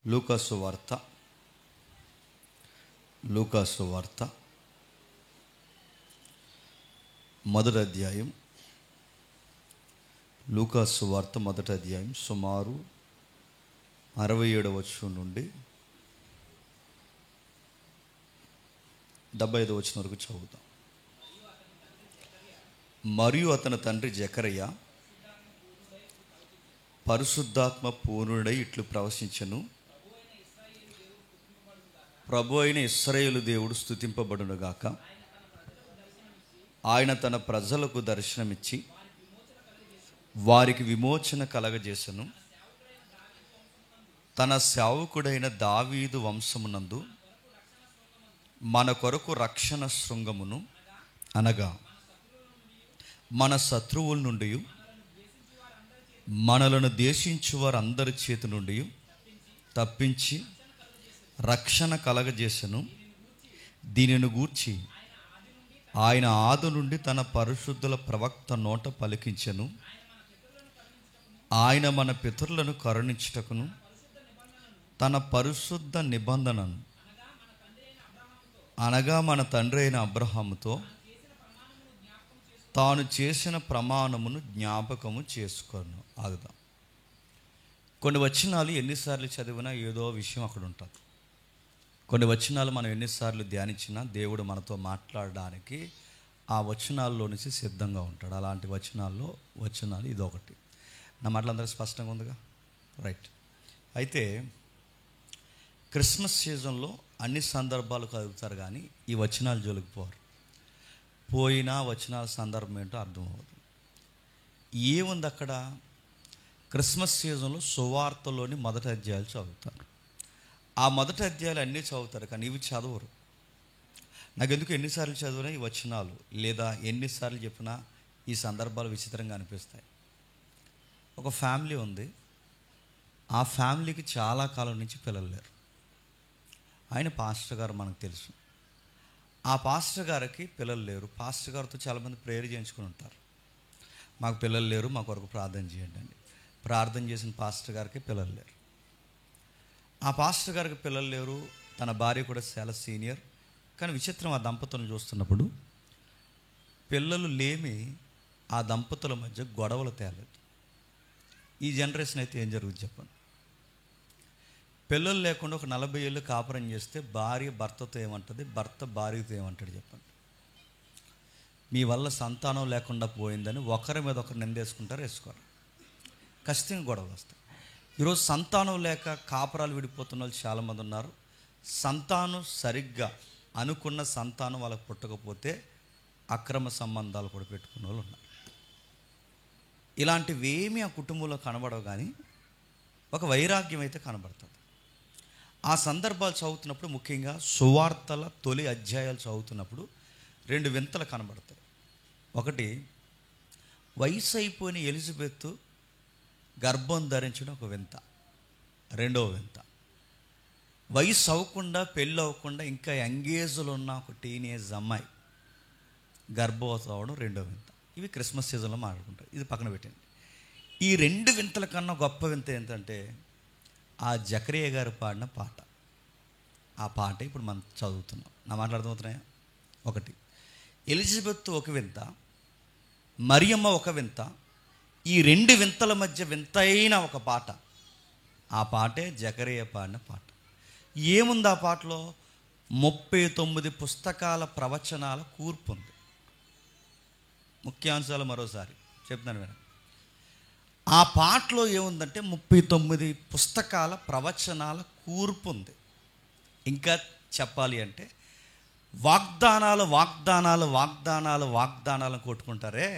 లూకాసు వార్త మొదటి అధ్యాయం. లూకాసు వార్త మొదటి అధ్యాయం సుమారు 67వ వచనం నుండి 75వ వచనం వరకు చదువుతాం. మరియు అతని తండ్రి జకర్యా పరిశుద్ధాత్మ పూర్ణుడై ఇట్లు ప్రవశించెను. ప్రభు అయిన ఇశ్రాయేలు దేవుడు స్తుతింపబడునుగాక. ఆయన తన ప్రజలకు దర్శనమిచ్చి వారికి విమోచన కలగజేసెను. తన సేవకుడైన దావీదు వంశమునందు మన కొరకు రక్షణ శృంగమును, అనగా మన శత్రువుల నుండి, మనలను దేశించు వారందరి చేతి నుండి తప్పించి రక్షణ కలగజేసెను. దీనిని గూర్చి ఆయన ఆది నుండి తన పరిశుద్ధుల ప్రవక్త నోట పలికించెను. ఆయన మన పితరులను కరుణించుటకును తన పరిశుద్ధ నిబంధనను, అనగా మన తండ్రి అయిన అబ్రహాముతో తాను చేసిన ప్రమాణమును జ్ఞాపకము చేసుకొను. ఆగుదాం. కొన్ని వచనాలు ఎన్నిసార్లు చదివినా ఏదో విషయం అక్కడ ఉంటుంది. కొన్ని వచనాలు మనం ఎన్నిసార్లు ధ్యానించినా దేవుడు మనతో మాట్లాడడానికి ఆ వచనాల్లో నుంచి సిద్ధంగా ఉంటాడు. అలాంటి వచనాలు ఇదొకటి. నా మాటలందరూ స్పష్టంగా ఉందిగా? రైట్. అయితే క్రిస్మస్ సీజన్లో అన్ని సందర్భాలు కలుగుతారు, కానీ ఈ వచనాలు జోలికిపోరు. పోయినా వచనాల సందర్భం ఏంటో అర్థం అవుతుంది. ఏముంది అక్కడ? క్రిస్మస్ సీజన్లో సువార్తలోని మొదటి అధ్యాయాలు చదువుతారు. ఆ మొదటి అధ్యాయాలు అన్నీ చదువుతారు, కానీ ఇవి చదవరు. నాకెందుకు ఎన్నిసార్లు చదివినా ఈ వచనాలు, లేదా ఎన్నిసార్లు చెప్పినా ఈ సందర్భాలు విచిత్రంగా అనిపిస్తాయి. ఒక ఫ్యామిలీ ఉంది. ఆ ఫ్యామిలీకి చాలా కాలం నుంచి పిల్లలు లేరు. ఆయన పాస్టర్ గారు, మనకు తెలుసు. ఆ పాస్టర్ గారికి పిల్లలు లేరు. పాస్టర్ గారితో చాలామంది ప్రేయర్ చేయించుకుని ఉంటారు. మాకు పిల్లలు లేరు, మా కొరకు ప్రార్థన చేయండి అని. ప్రార్థన చేసిన పాస్టర్ గారికి పిల్లలు లేరు. ఆ పాస్టర్ గారికి పిల్లలు లేరు. తన భార్య కూడా చాలా సీనియర్. కానీ విచిత్రం, ఆ దంపతులను చూస్తున్నప్పుడు పిల్లలు లేమి ఆ దంపతుల మధ్య గొడవలు తేలేదు. ఈ జనరేషన్ అయితే ఏం జరుగుతుంది చెప్పండి? పిల్లలు లేకుండా ఒక 40 ఏళ్ళు కాపురం చేస్తే భార్య భర్తతో ఏమంటుంది, భర్త భార్యతో ఏమంటాడు చెప్పండి? మీ వల్ల సంతానం లేకుండా పోయిందని ఒకరి మీద ఒకరు నిందేసుకుంటారు, వేసుకోరు. ఖచ్చితంగా గొడవలు వస్తాయి. ఈరోజు సంతానం లేక కాపురాలు విడిపోతున్న వాళ్ళు చాలామంది ఉన్నారు. సంతానం సరిగ్గా అనుకున్న సంతానం వాళ్ళకు పుట్టకపోతే అక్రమ సంబంధాలు కూడా పెట్టుకున్న వాళ్ళు ఉన్నారు. ఇలాంటివి ఏమీ ఆ కుటుంబంలో కనబడవు, కానీ ఒక వైరాగ్యం అయితే కనబడుతుంది. ఆ సందర్భాలు చదువుతున్నప్పుడు, ముఖ్యంగా సువార్తల తొలి అధ్యాయాలు చదువుతున్నప్పుడు 2 వింతలు కనబడతాయి. ఒకటి, వయసు అయిపోయిన ఎలిజబెత్ గర్భం ధరించడం ఒక వింత. రెండవ వింత, వయసు అవ్వకుండా, పెళ్ళి అవ్వకుండా ఇంకా యంగేజ్లో ఉన్న ఒక టీనేజ్ అమ్మాయి గర్భవతి అవడం రెండో వింత. ఇవి క్రిస్మస్ సీజన్లో మాట్లాడుకుంటారు. ఇది పక్కన పెట్టండి. ఈ 2 వింతల కన్నా గొప్ప వింత ఏంటంటే ఆ జకరియా గారు పాడిన పాట. ఆ పాట ఇప్పుడు మనం చదువుతున్నాం. నా మాటలు అర్థమవుతున్నాయా? ఒకటి, ఎలిజబెత్ ఒక వింత, మరియమ్మ ఒక వింత. ఈ 2 వింతల మధ్య వింతైన ఒక పాట. ఆ పాటే జకరియా పాడిన పాట. ఏముంది ఆ పాటలో? 39 పుస్తకాల ప్రవచనాల కూర్పు ఉంది. ముఖ్యాంశాలు మరోసారి చెప్తాను వినండి. ఆ పాటలో ఏముందంటే 39 పుస్తకాల ప్రవచనాల కూర్పు ఉంది. ఇంకా చెప్పాలి అంటే వాగ్దానాలు కొట్టుకుంటారే,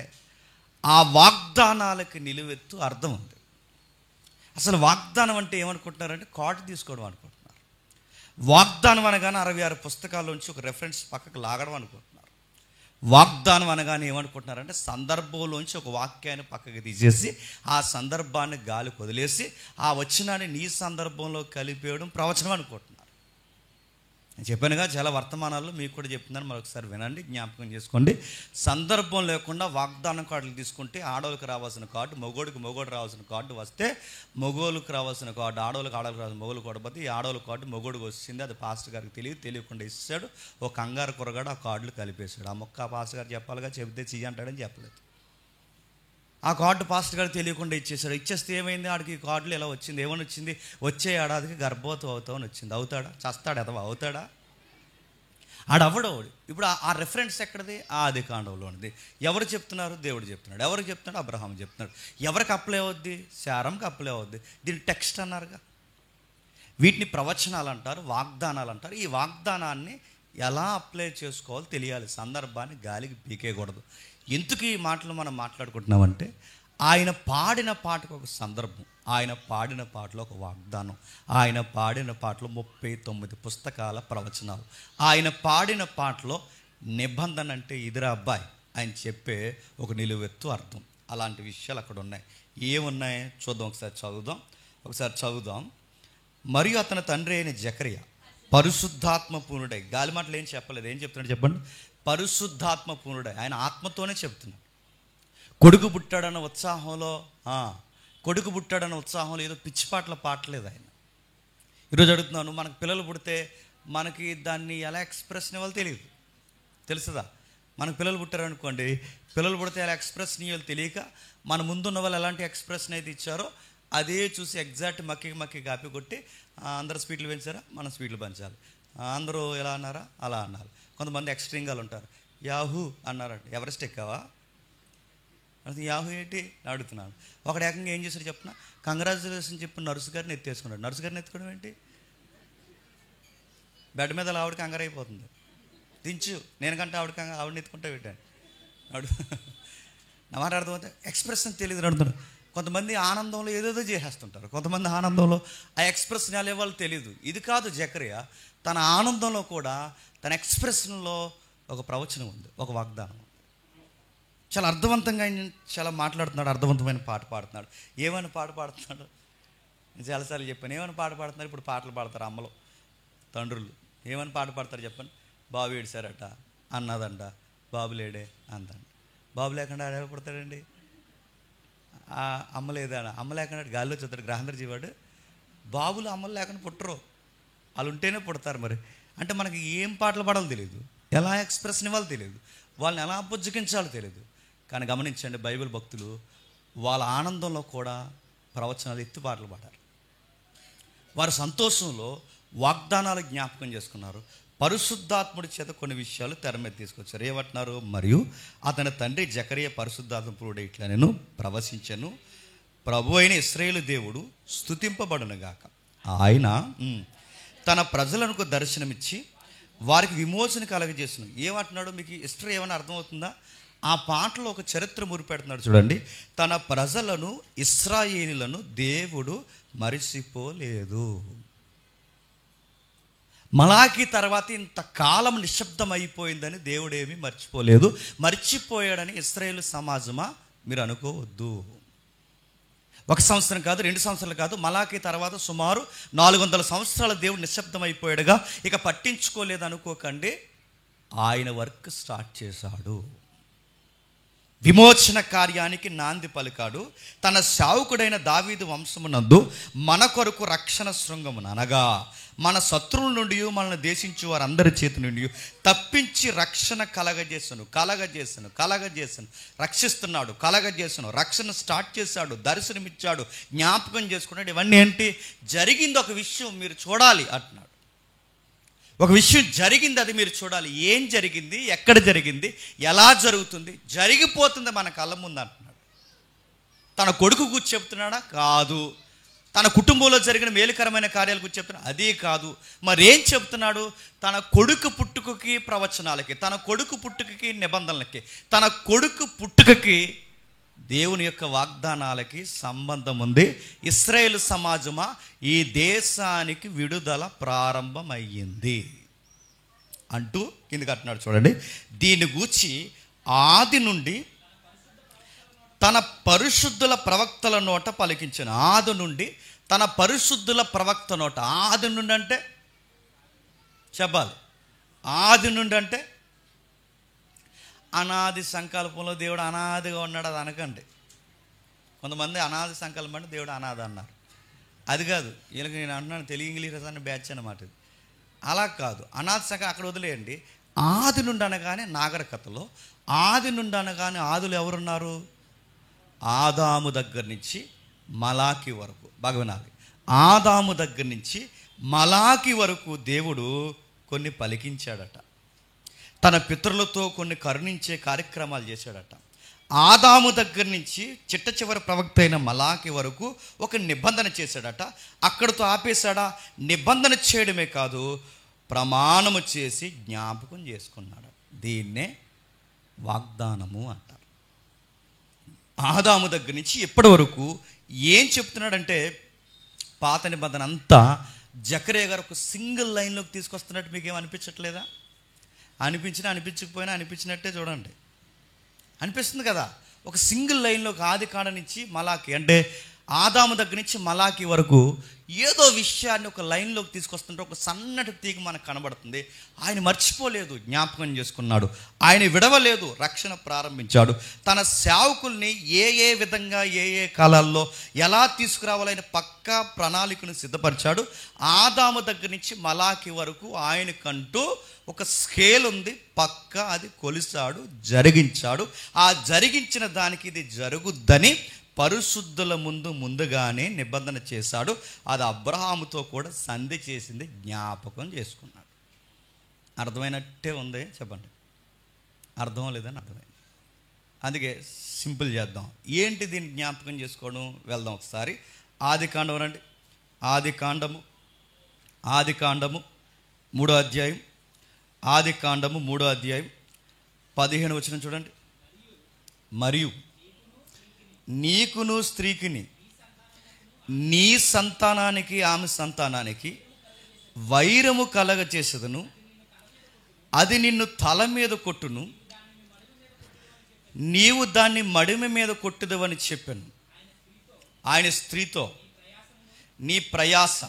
ఆ వాగ్దానాలకి నిలువెత్తు అర్థం ఉంది. అసలు వాగ్దానం అంటే ఏమనుకుంటున్నారంటే కాటు తీసుకోవడం అనుకుంటున్నారు. వాగ్దానం అనగానే 66 పుస్తకాల్లోంచి ఒక రెఫరెన్స్ పక్కకు లాగడం అనుకుంటున్నారు. వాగ్దానం అనగానే ఏమనుకుంటున్నారంటే సందర్భంలోంచి ఒక వాక్యాన్ని పక్కకి తీసేసి ఆ సందర్భాన్ని గాలికి వదిలేసి ఆ వచనాన్ని నీ సందర్భంలో కలిపేయడం ప్రవచనం అనుకుంటున్నారు. చెప్పానుగా, చాలా వర్తమానాల్లో మీకు కూడా చెప్తున్నాను, మరొకసారి వినండి, జ్ఞాపకం చేసుకోండి. సందర్భం లేకుండా వాగ్దానం కార్డులు తీసుకుంటే ఆడవాళ్ళకి రావాల్సిన కార్డు, మొగోడు రావాల్సిన కార్డు వస్తే మొగోళ్ళకి రావాల్సిన కార్డు ఆడవాళ్ళకి రావాల్సిన మొగోలు కొడబోతే ఈ ఆడవాళ్ళ కార్డు మొగోడికి వచ్చింది. అది పాస్టర్ గారికి తెలియకుండా ఇస్తాడు. ఒక కంగారు కురగాడు ఆ కార్డులు కలిపేశాడు. ఆ మొక్క పాస్టర్ గారు చెప్పాలిగా, చెబితే చెయ్యి అంటాడని చెప్పలేదు. ఆ కార్డు పాస్టర్ గారు తెలియకుండా ఇచ్చేసాడు. ఇచ్చేస్తే ఏమైంది, ఆడికి ఈ కార్డులు ఎలా వచ్చింది, ఏమని వచ్చింది, వచ్చే ఏడాదికి గర్భవతి అవుతామని వచ్చింది. అవుతాడా? చస్తాడు ఎదవా, అవుతాడా? ఆడవడవాడు. ఇప్పుడు ఆ రెఫరెన్స్ ఎక్కడిది? ఆ ఆదికాండంలో ఉన్నది. ఎవరు చెప్తున్నారు? దేవుడు చెప్తున్నాడు. ఎవరికి చెప్తున్నాడు? అబ్రహాం చెప్తున్నాడు. ఎవరికి అప్లై అవుద్ది? శారంకి అప్లై అవుద్ది. దీన్ని టెక్స్ట్ అన్నారుగా. వీటిని ప్రవచనాలు అంటారు, వాగ్దానాలు అంటారు. ఈ వాగ్దానాన్ని ఎలా అప్లై చేసుకోవాలో తెలియాలి. సందర్భాన్ని గాలికి పీకేయకూడదు. ఎందుకు ఈ మాటలు మనం మాట్లాడుకుంటున్నామంటే, ఆయన పాడిన పాటకు ఒక సందర్భం, ఆయన పాడిన పాటలో ఒక వాగ్దానం, ఆయన పాడిన పాటలో 39 పుస్తకాల ప్రవచనాలు, ఆయన పాడిన పాటలో నిబంధన అంటే ఇదిరా అబ్బాయి ఆయన చెప్పే ఒక నిలువెత్తు అర్థం. అలాంటి విషయాలు అక్కడ ఉన్నాయి. ఏమున్నాయి చూద్దాం, ఒకసారి చదువుదాం. మరియు అతని తండ్రి అయిన జకరియా పరిశుద్ధాత్మ పూర్ణుడై, గాలి మాటలు ఏం చెప్పలేదు, ఏం చెప్తున్నాడు చెప్పండి? పరిశుద్ధాత్మ పూర్ణుడై, ఆయన ఆత్మతోనే చెప్తున్నాడు. కొడుకు పుట్టాడన్న ఉత్సాహంలో ఏదో పిచ్చిపాటలు పాటలేదు ఆయన. ఈరోజు అడుగుతున్నాను, మనకు పిల్లలు పుడితే మనకి దాన్ని ఎలా ఎక్స్ప్రెషన్ ఇవ్వాలో తెలియదు, తెలుసుదా? మనకు పిల్లలు పుట్టారనుకోండి, పిల్లలు పుడితే ఎలా ఎక్స్ప్రెషన్ ఇవ్వాలో తెలియక మన ముందున్న వాళ్ళు ఎలాంటి ఎక్స్ప్రెషన్ అయితే ఇచ్చారో అదే చూసి ఎగ్జాక్ట్ మక్కి కాపీ కొట్టి, అందరు స్వీట్లు పెంచారా, మనం స్వీట్లు పంచాలి, అందరూ ఎలా అన్నారా అలా అన్నారు. కొంతమంది ఎక్స్ట్రీమ్గా ఉంటారు. యాహూ అన్నారంట, ఎవరెస్ట్ ఎక్కావా? యాహూ ఏంటి అడుగుతున్నాను. ఒకడు ఏకంగా ఏం చేశాడు చెప్పిన, కంగ్రాచులేషన్ చెప్పి నర్సు గారిని ఎత్తేసుకున్నాడు. నర్సు గారిని ఎత్తుకోవడం ఏంటి? బెడ్ మీద ఆవిడ కంగారు అయిపోతుంది, దించు, నేను కంటే ఆవిడని ఎత్తుకుంటా పెట్టాను ఆవిడ. నా మాట అర్థమైతే ఎక్స్ప్రెషన్ తెలియదు అడుగుతున్నాడు. కొంతమంది ఆనందంలో ఏదేదో చేసేస్తుంటారు, కొంతమంది ఆనందంలో ఆ ఎక్స్ప్రెషన్ ఎలా ఇవ్వాలో తెలియదు. ఇది కాదు జకరియా, తన ఆనందంలో కూడా తన ఎక్స్ప్రెషన్లో ఒక ప్రవచనం ఉంది, ఒక వాగ్దానం. చాలా అర్థవంతంగా ఆయన చాలా మాట్లాడుతున్నాడు, అర్థవంతమైన పాట పాడుతున్నాడు. ఏమైనా పాట పాడుతున్నాడు? నేను చాలాసార్లు చెప్పాను, ఏమైనా పాట పాడుతున్నారు. ఇప్పుడు పాటలు పాడతారు అమ్మలు, తండ్రులు. ఏమైనా పాట పాడతారు చెప్పండి? బాబు ఏడిసారట అన్నదంట, బాబు లేడే అందండి. బాబు లేకుండా ఆడ పుడతాడండి? అమ్మ లేదా? అమ్మ లేకుండా గాల్లో చూస్తాడు గ్రహాంధ్ర జీవాడు. బాబులు అమ్మలు లేకుండా పుట్టరు, వాళ్ళు ఉంటేనే పుడతారు. మరి అంటే మనకి ఏం పాటలు పాడాలో తెలియదు, ఎలా ఎక్స్ప్రెషన్ ఇవ్వాలో తెలియదు, వాళ్ళని ఎలా బుజ్జగించాలో తెలియదు. కానీ గమనించండి, బైబిల్ భక్తులు వాళ్ళ ఆనందంలో కూడా ప్రవచనాలు ఎత్తి పాటలు పాడారు. వారి సంతోషంలో వాగ్దానాలు జ్ఞాపకం చేసుకున్నారు. పరిశుద్ధాత్ముడి చేత కొన్ని విషయాలు తెర మీద తీసుకొచ్చారు. ఏమంటున్నారు? మరియు అతని తండ్రి జకరియా పరిశుద్ధాత్మపురుడై ఇట్లా నేను ప్రవశించను, ప్రభు అయిన ఇశ్రాయేలు దేవుడు స్తుతింపబడునుగాక. ఆయన తన ప్రజలకు దర్శనమిచ్చి వారికి విమోచన కలగజేసిన. ఏమంటున్నాడు? మీకు హిస్టరీ ఏమైనా అర్థమవుతుందా? ఆ పాటలో ఒక చరిత్ర మురిపెడుతున్నాడు చూడండి. తన ప్రజలను ఇశ్రాయేలులను దేవుడు మరిచిపోలేదు. మలాకి తర్వాత ఇంతకాలం నిశ్శబ్దం అయిపోయిందని దేవుడేమీ మర్చిపోలేదు. మర్చిపోయాడని ఇశ్రాయేలు సమాజమా మీరు అనుకోవద్దు. 1 సంవత్సరం కాదు, 2 సంవత్సరాలు కాదు, మలాకి తర్వాత సుమారు 400 సంవత్సరాల దేవుడు నిశ్శబ్దం అయిపోయాడుగా. ఇక పట్టించుకోలేదు అనుకోకండి. ఆయన వర్క్ స్టార్ట్ చేశాడు. విమోచన కార్యానికి నాంది పలికాడు. తన సేవకుడైన దావీదు వంశమునందు మన కొరకు రక్షణ శృంగమును, అనగా మన శత్రువుల నుండి మనల్ని దేశించు వారందరి చేతి నుండి తప్పించి రక్షణ కలగజేసను. రక్షిస్తున్నాడు, కలగజేసను, రక్షణ స్టార్ట్ చేశాడు, దర్శనమిచ్చాడు, జ్ఞాపకం చేసుకున్నాడు. ఇవన్నీ ఏంటి? జరిగింది ఒక విషయం మీరు చూడాలి అంటున్నాడు. ఒక విషయం జరిగింది, అది మీరు చూడాలి. ఏం జరిగింది, ఎక్కడ జరిగింది, ఎలా జరుగుతుంది? జరిగిపోతుంది మన కళ్ళ ముందు అంటున్నాడు. తన కొడుకు గురించి చెప్తున్నాడా? కాదు. తన కుటుంబంలో జరిగిన మేలుకరమైన కార్యాల గురించి చెప్తున్నాడు? అదే కాదు. మరేం చెప్తున్నాడు? తన కొడుకు పుట్టుకకి ప్రవచనాలకి, తన కొడుకు పుట్టుకకి నిబంధనలకి, తన కొడుకు పుట్టుకకి దేవుని యొక్క వాగ్దానాలకి సంబంధం ఉంది. ఇశ్రాయేలు సమాజమా, ఈ దేశానికి విడుదల ప్రారంభమయ్యింది అంటూ కిందకి అంటున్నాడు చూడండి. దీని గూర్చి ఆది నుండి తన పరిశుద్ధుల ప్రవక్తల నోట పలికించిన. ఆది నుండి తన పరిశుద్ధుల ప్రవక్త నోట. ఆది నుండి అంటే చెప్పాలి. ఆది నుండి అంటే అనాది సంకల్పంలో దేవుడు అనాదిగా ఉన్నాడు, అది అనకండి. కొంతమంది అనాది సంకల్పం అంటే దేవుడు అనాథ అన్నారు. అది కాదు, వీళ్ళకి నేను అంటున్నాను తెలుగు ఇంగ్లీష్ అని బ్యాచ్ అన్నమాట. ఇది అలా కాదు. అనాది సంకల్పం అక్కడ వదిలేయండి. ఆది నుండి అనగానే నాగరికతలో ఆది నుండి అనగానే ఆదులు ఎవరున్నారు? ఆదాము దగ్గర నుంచి మలాకి వరకు. బాగా వినాలి. ఆదాము దగ్గర నుంచి మలాకి వరకు దేవుడు కొన్ని పలికించాడట. తన పితరులతో కొన్ని కరుణించే కార్యక్రమాలు చేశాడట. ఆదాము దగ్గర నుంచి చిట్ట చివరి ప్రవక్త అయిన మలాకి వరకు ఒక నిబంధన చేశాడట. అక్కడితో ఆపేశాడా? నిబంధన చేయడమే కాదు, ప్రమాణము చేసి జ్ఞాపకం చేసుకున్నాడు. దీన్నే వాగ్దానము అంటారు. ఆదాము దగ్గర నుంచి ఇప్పటి వరకు ఏం చెప్తున్నాడంటే, పాత నిబంధన అంతా జకరియా గారు ఒక సింగిల్ లైన్లోకి తీసుకొస్తున్నట్టు మీకేం అనిపించట్లేదా? అనిపించినా అనిపించకపోయినా అనిపించినట్టే చూడండి, అనిపిస్తుంది కదా. ఒక సింగిల్ లైన్లోకి ఆది కాండ నుంచి మలాకి, అంటే ఆదాము దగ్గర నుంచి మలాకి వరకు ఏదో విషయాన్ని ఒక లైన్లోకి తీసుకొస్తుంటే ఒక సన్నటి తీగ మనకు కనబడుతుంది. ఆయన మర్చిపోలేదు, జ్ఞాపకం చేసుకున్నాడు. ఆయన విడవలేదు, రక్షణ ప్రారంభించాడు. తన సేవకుల్ని ఏ విధంగా ఏ కాలాల్లో ఎలా తీసుకురావాలని పక్కా ప్రణాళికను సిద్ధపరిచాడు. ఆదాము దగ్గర నుంచి మలాకి వరకు ఆయనకంటూ ఒక స్కేల్ ఉంది, పక్క అది కొలిచాడు, జరిగించాడు. ఆ జరిగించిన దానికి ఇది జరుగుద్దని పరిశుద్ధుల ముందుగానే నిబంధన చేశాడు. అది అబ్రహాముతో కూడా సంధి చేసింది, జ్ఞాపకం చేసుకున్నాడు. అర్థమైనట్టే ఉంది, చెప్పండి. అర్థం లేదని అర్థమైంది. అందుకే సింపుల్ చేద్దాం. ఏంటి దీన్ని జ్ఞాపకం చేసుకోవడం? వెళ్దాం ఒకసారి ఆది కాండం రండి. ఆది కాండము 3వ అధ్యాయం. ఆది కాండము 3వ అధ్యాయం 15వ వచనం చూడండి. మరియు నీకును స్త్రీకిని, నీ సంతానానికి ఆమె సంతానానికి వైరము కలగ చేసేదను, అది నిన్ను తల మీద కొట్టును, నీవు దాన్ని మడిమ మీద కొట్టుదవని చెప్పాను. ఆయన స్త్రీతో నీ ప్రయాస.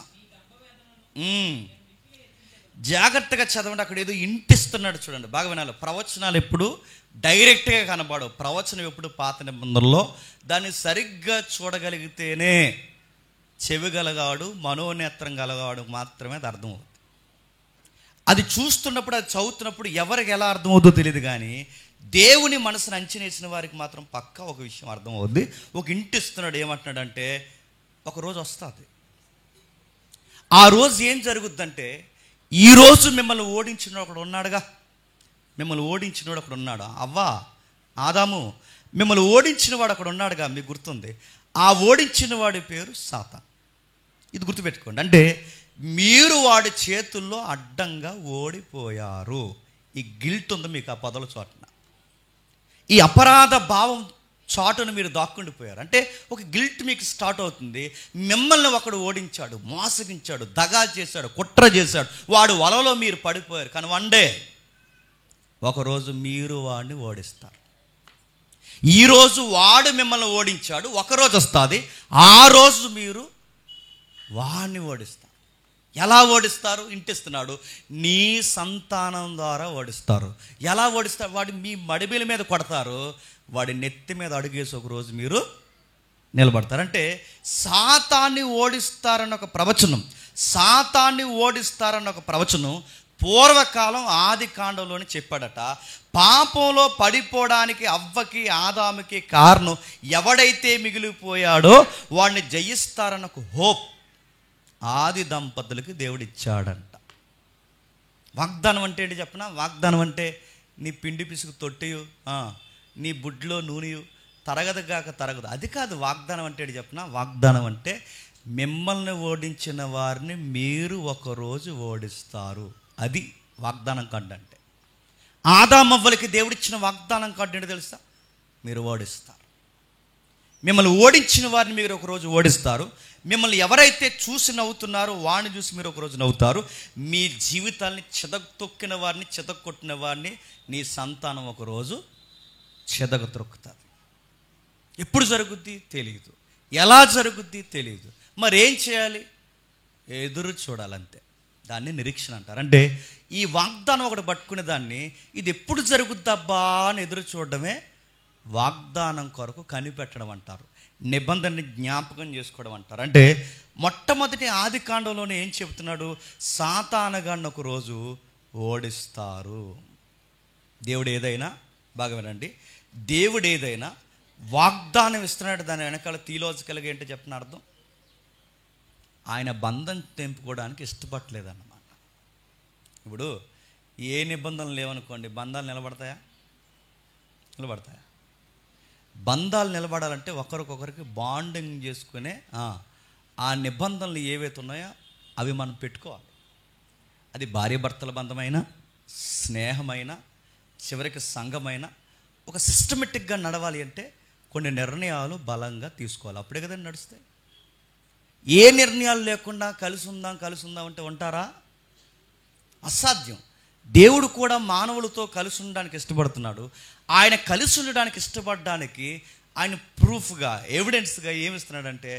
జాగ్రత్తగా చదవండి. అక్కడ ఏదో ఇంటిస్తున్నాడు చూడండి, బాగా వినాలి. ప్రవచనాలు ఎప్పుడు డైరెక్ట్గా కనబడవు. ప్రవచనం ఎప్పుడు పాత నిబంధనలో దాన్ని సరిగ్గా చూడగలిగితేనే, చెవి గలగాడు మనోనేత్రం గలగాడు మాత్రమే అది అర్థమవుతుంది. అది చూస్తున్నప్పుడు, అది చదువుతున్నప్పుడు ఎవరికి ఎలా అర్థమవుతుందో తెలియదు, కానీ దేవుని మనసును అంచనేసిన వారికి మాత్రం పక్కా ఒక విషయం అర్థమవుద్ది. ఒక ఇంటిస్తున్నాడు, ఏమంటున్నాడంటే ఒకరోజు వస్తుంది. ఆ రోజు ఏం జరుగుద్దంటే, ఈరోజు మిమ్మల్ని ఓడించిన ఒకడు ఉన్నాడుగా, మిమ్మల్ని ఓడించినవాడు అక్కడ ఉన్నాడు. అవ్వా, ఆదాము, మిమ్మల్ని ఓడించిన వాడు అక్కడ ఉన్నాడుగా, మీకు గుర్తుంది. ఆ ఓడించిన వాడి పేరు సాతాను. ఇది గుర్తుపెట్టుకోండి. అంటే మీరు వాడి చేతుల్లో అడ్డంగా ఓడిపోయారు. ఈ గిల్ట్ ఉంది మీకు ఆ పదల చోటన, ఈ అపరాధ భావం చాటును మీరు దాక్కుండిపోయారు. అంటే ఒక గిల్ట్ మీకు స్టార్ట్ అవుతుంది. మిమ్మల్ని ఒకడు ఓడించాడు, మోసగించాడు, దగా చేశాడు, కుట్ర చేశాడు, వాడు వలలో మీరు పడిపోయారు. కానీ వన్ డే, ఒకరోజు మీరు వాడిని ఓడిస్తారు. ఈరోజు వాడు మిమ్మల్ని ఓడించాడు, ఒకరోజు వస్తుంది, ఆ రోజు మీరు వాడిని ఓడిస్తారు. ఎలా ఓడిస్తారు? ఇంటిస్తున్నాడు, నీ సంతానం ద్వారా ఓడిస్తారు. ఎలా ఓడిస్తారు? వాడు మీ మడిబిల మీద కొడతారు, వాడి నెత్తి మీద అడుగేసి ఒకరోజు మీరు నిలబడతారు. అంటే సాతాన్ని ఓడిస్తారన్న ఒక ప్రవచనం, సాతాన్ని ఓడిస్తారన్న ఒక ప్రవచనం పూర్వకాలం ఆది కాండంలోనే చెప్పాడట. పాపంలో పడిపోవడానికి అవ్వకి ఆదాముకి కారణం ఎవడైతే మిగిలిపోయాడో వాడిని జయిస్తారన్న ఒక హోప్ ఆది దంపతులకి దేవుడిచ్చాడంట. వాగ్దానం అంటే ఏంటి చెప్పనా? వాగ్దానం అంటే నీ పిండి పిసుకు తొట్టియు, నీ బుడ్లో నూనెయు తరగదుగాక తరగదు, అది కాదు. వాగ్దానం అంటే ఏంటి చెప్పనా? వాగ్దానం అంటే మిమ్మల్ని ఓడించిన వారిని మీరు ఒకరోజు ఓడిస్తారు. అది వాగ్దానం కార్డు అంటే. ఆదామవ్వలకి దేవుడిచ్చిన వాగ్దానం కార్డు ఏంటో తెలుసా? మీరు ఓడిస్తారు. మిమ్మల్ని ఓడించిన వారిని మీరు ఒకరోజు ఓడిస్తారు. మిమ్మల్ని ఎవరైతే చూసి నవ్వుతున్నారో వాడిని చూసి మీరు ఒకరోజు నవ్వుతారు. మీ జీవితాన్ని చెదగొట్టిన వారిని, చెదగొట్టిన వారిని నీ సంతానం ఒకరోజు చెదగొత్తుతారు. ఎప్పుడు జరుగుద్ది తెలియదు, ఎలా జరుగుద్ది తెలియదు. మరి ఏం చేయాలి? ఎదురు చూడాలంతే. దాన్ని నిరీక్షణ అంటారు. అంటే ఈ వాగ్దానం ఒకటి పట్టుకునే దాన్ని, ఇది ఎప్పుడు జరుగుద్దబ్బా అని ఎదురు చూడడమే వాగ్దానం కొరకు కనిపెట్టడం అంటారు. నిబంధనని జ్ఞాపకం చేసుకోవడం అంటారు. అంటే మొట్టమొదటి ఆది కాండంలోనే ఏం చెప్తున్నాడు? సాతానగాన్ని ఒక రోజు ఓడిస్తారు. దేవుడు ఏదైనా, బాగా వినండి, దేవుడు ఏదైనా వాగ్దానం ఇస్తున్నాడు, దాని వెనకాల థియలాజికల్గా ఏంటో చెప్పిన అర్థం, ఆయన బంధం తెంపుకోవడానికి ఇష్టపడలేదన్నమాట. ఇప్పుడు ఏ నిబంధనలు లేవనుకోండి, బంధాలు నిలబడతాయా? నిలబడతాయా? బంధాలు నిలబడాలంటే ఒకరికొకరికి బాండింగ్ చేసుకునే ఆ నిబంధనలు ఏవైతే ఉన్నాయో అవి మనం పెట్టుకోవాలి. అది భార్యాభర్తల బంధమైనా, స్నేహమైనా, చివరికి సంఘమైనా ఒక సిస్టమేటిక్గా నడవాలి అంటే కొన్ని నిర్ణయాలు బలంగా తీసుకోవాలి. అప్పుడే కదండి నడుస్తాయి. ఏ నిర్ణయాలు లేకుండా కలిసి ఉందాం అంటే ఉంటారా? అసాధ్యం. దేవుడు కూడా మానవులతో కలిసి ఉండడానికి ఇష్టపడుతున్నాడు. ఆయన కలిసి ఉండడానికి ఇష్టపడడానికి ఆయన ప్రూఫ్గా, ఎవిడెన్స్గా ఏమి ఇస్తున్నాడంటే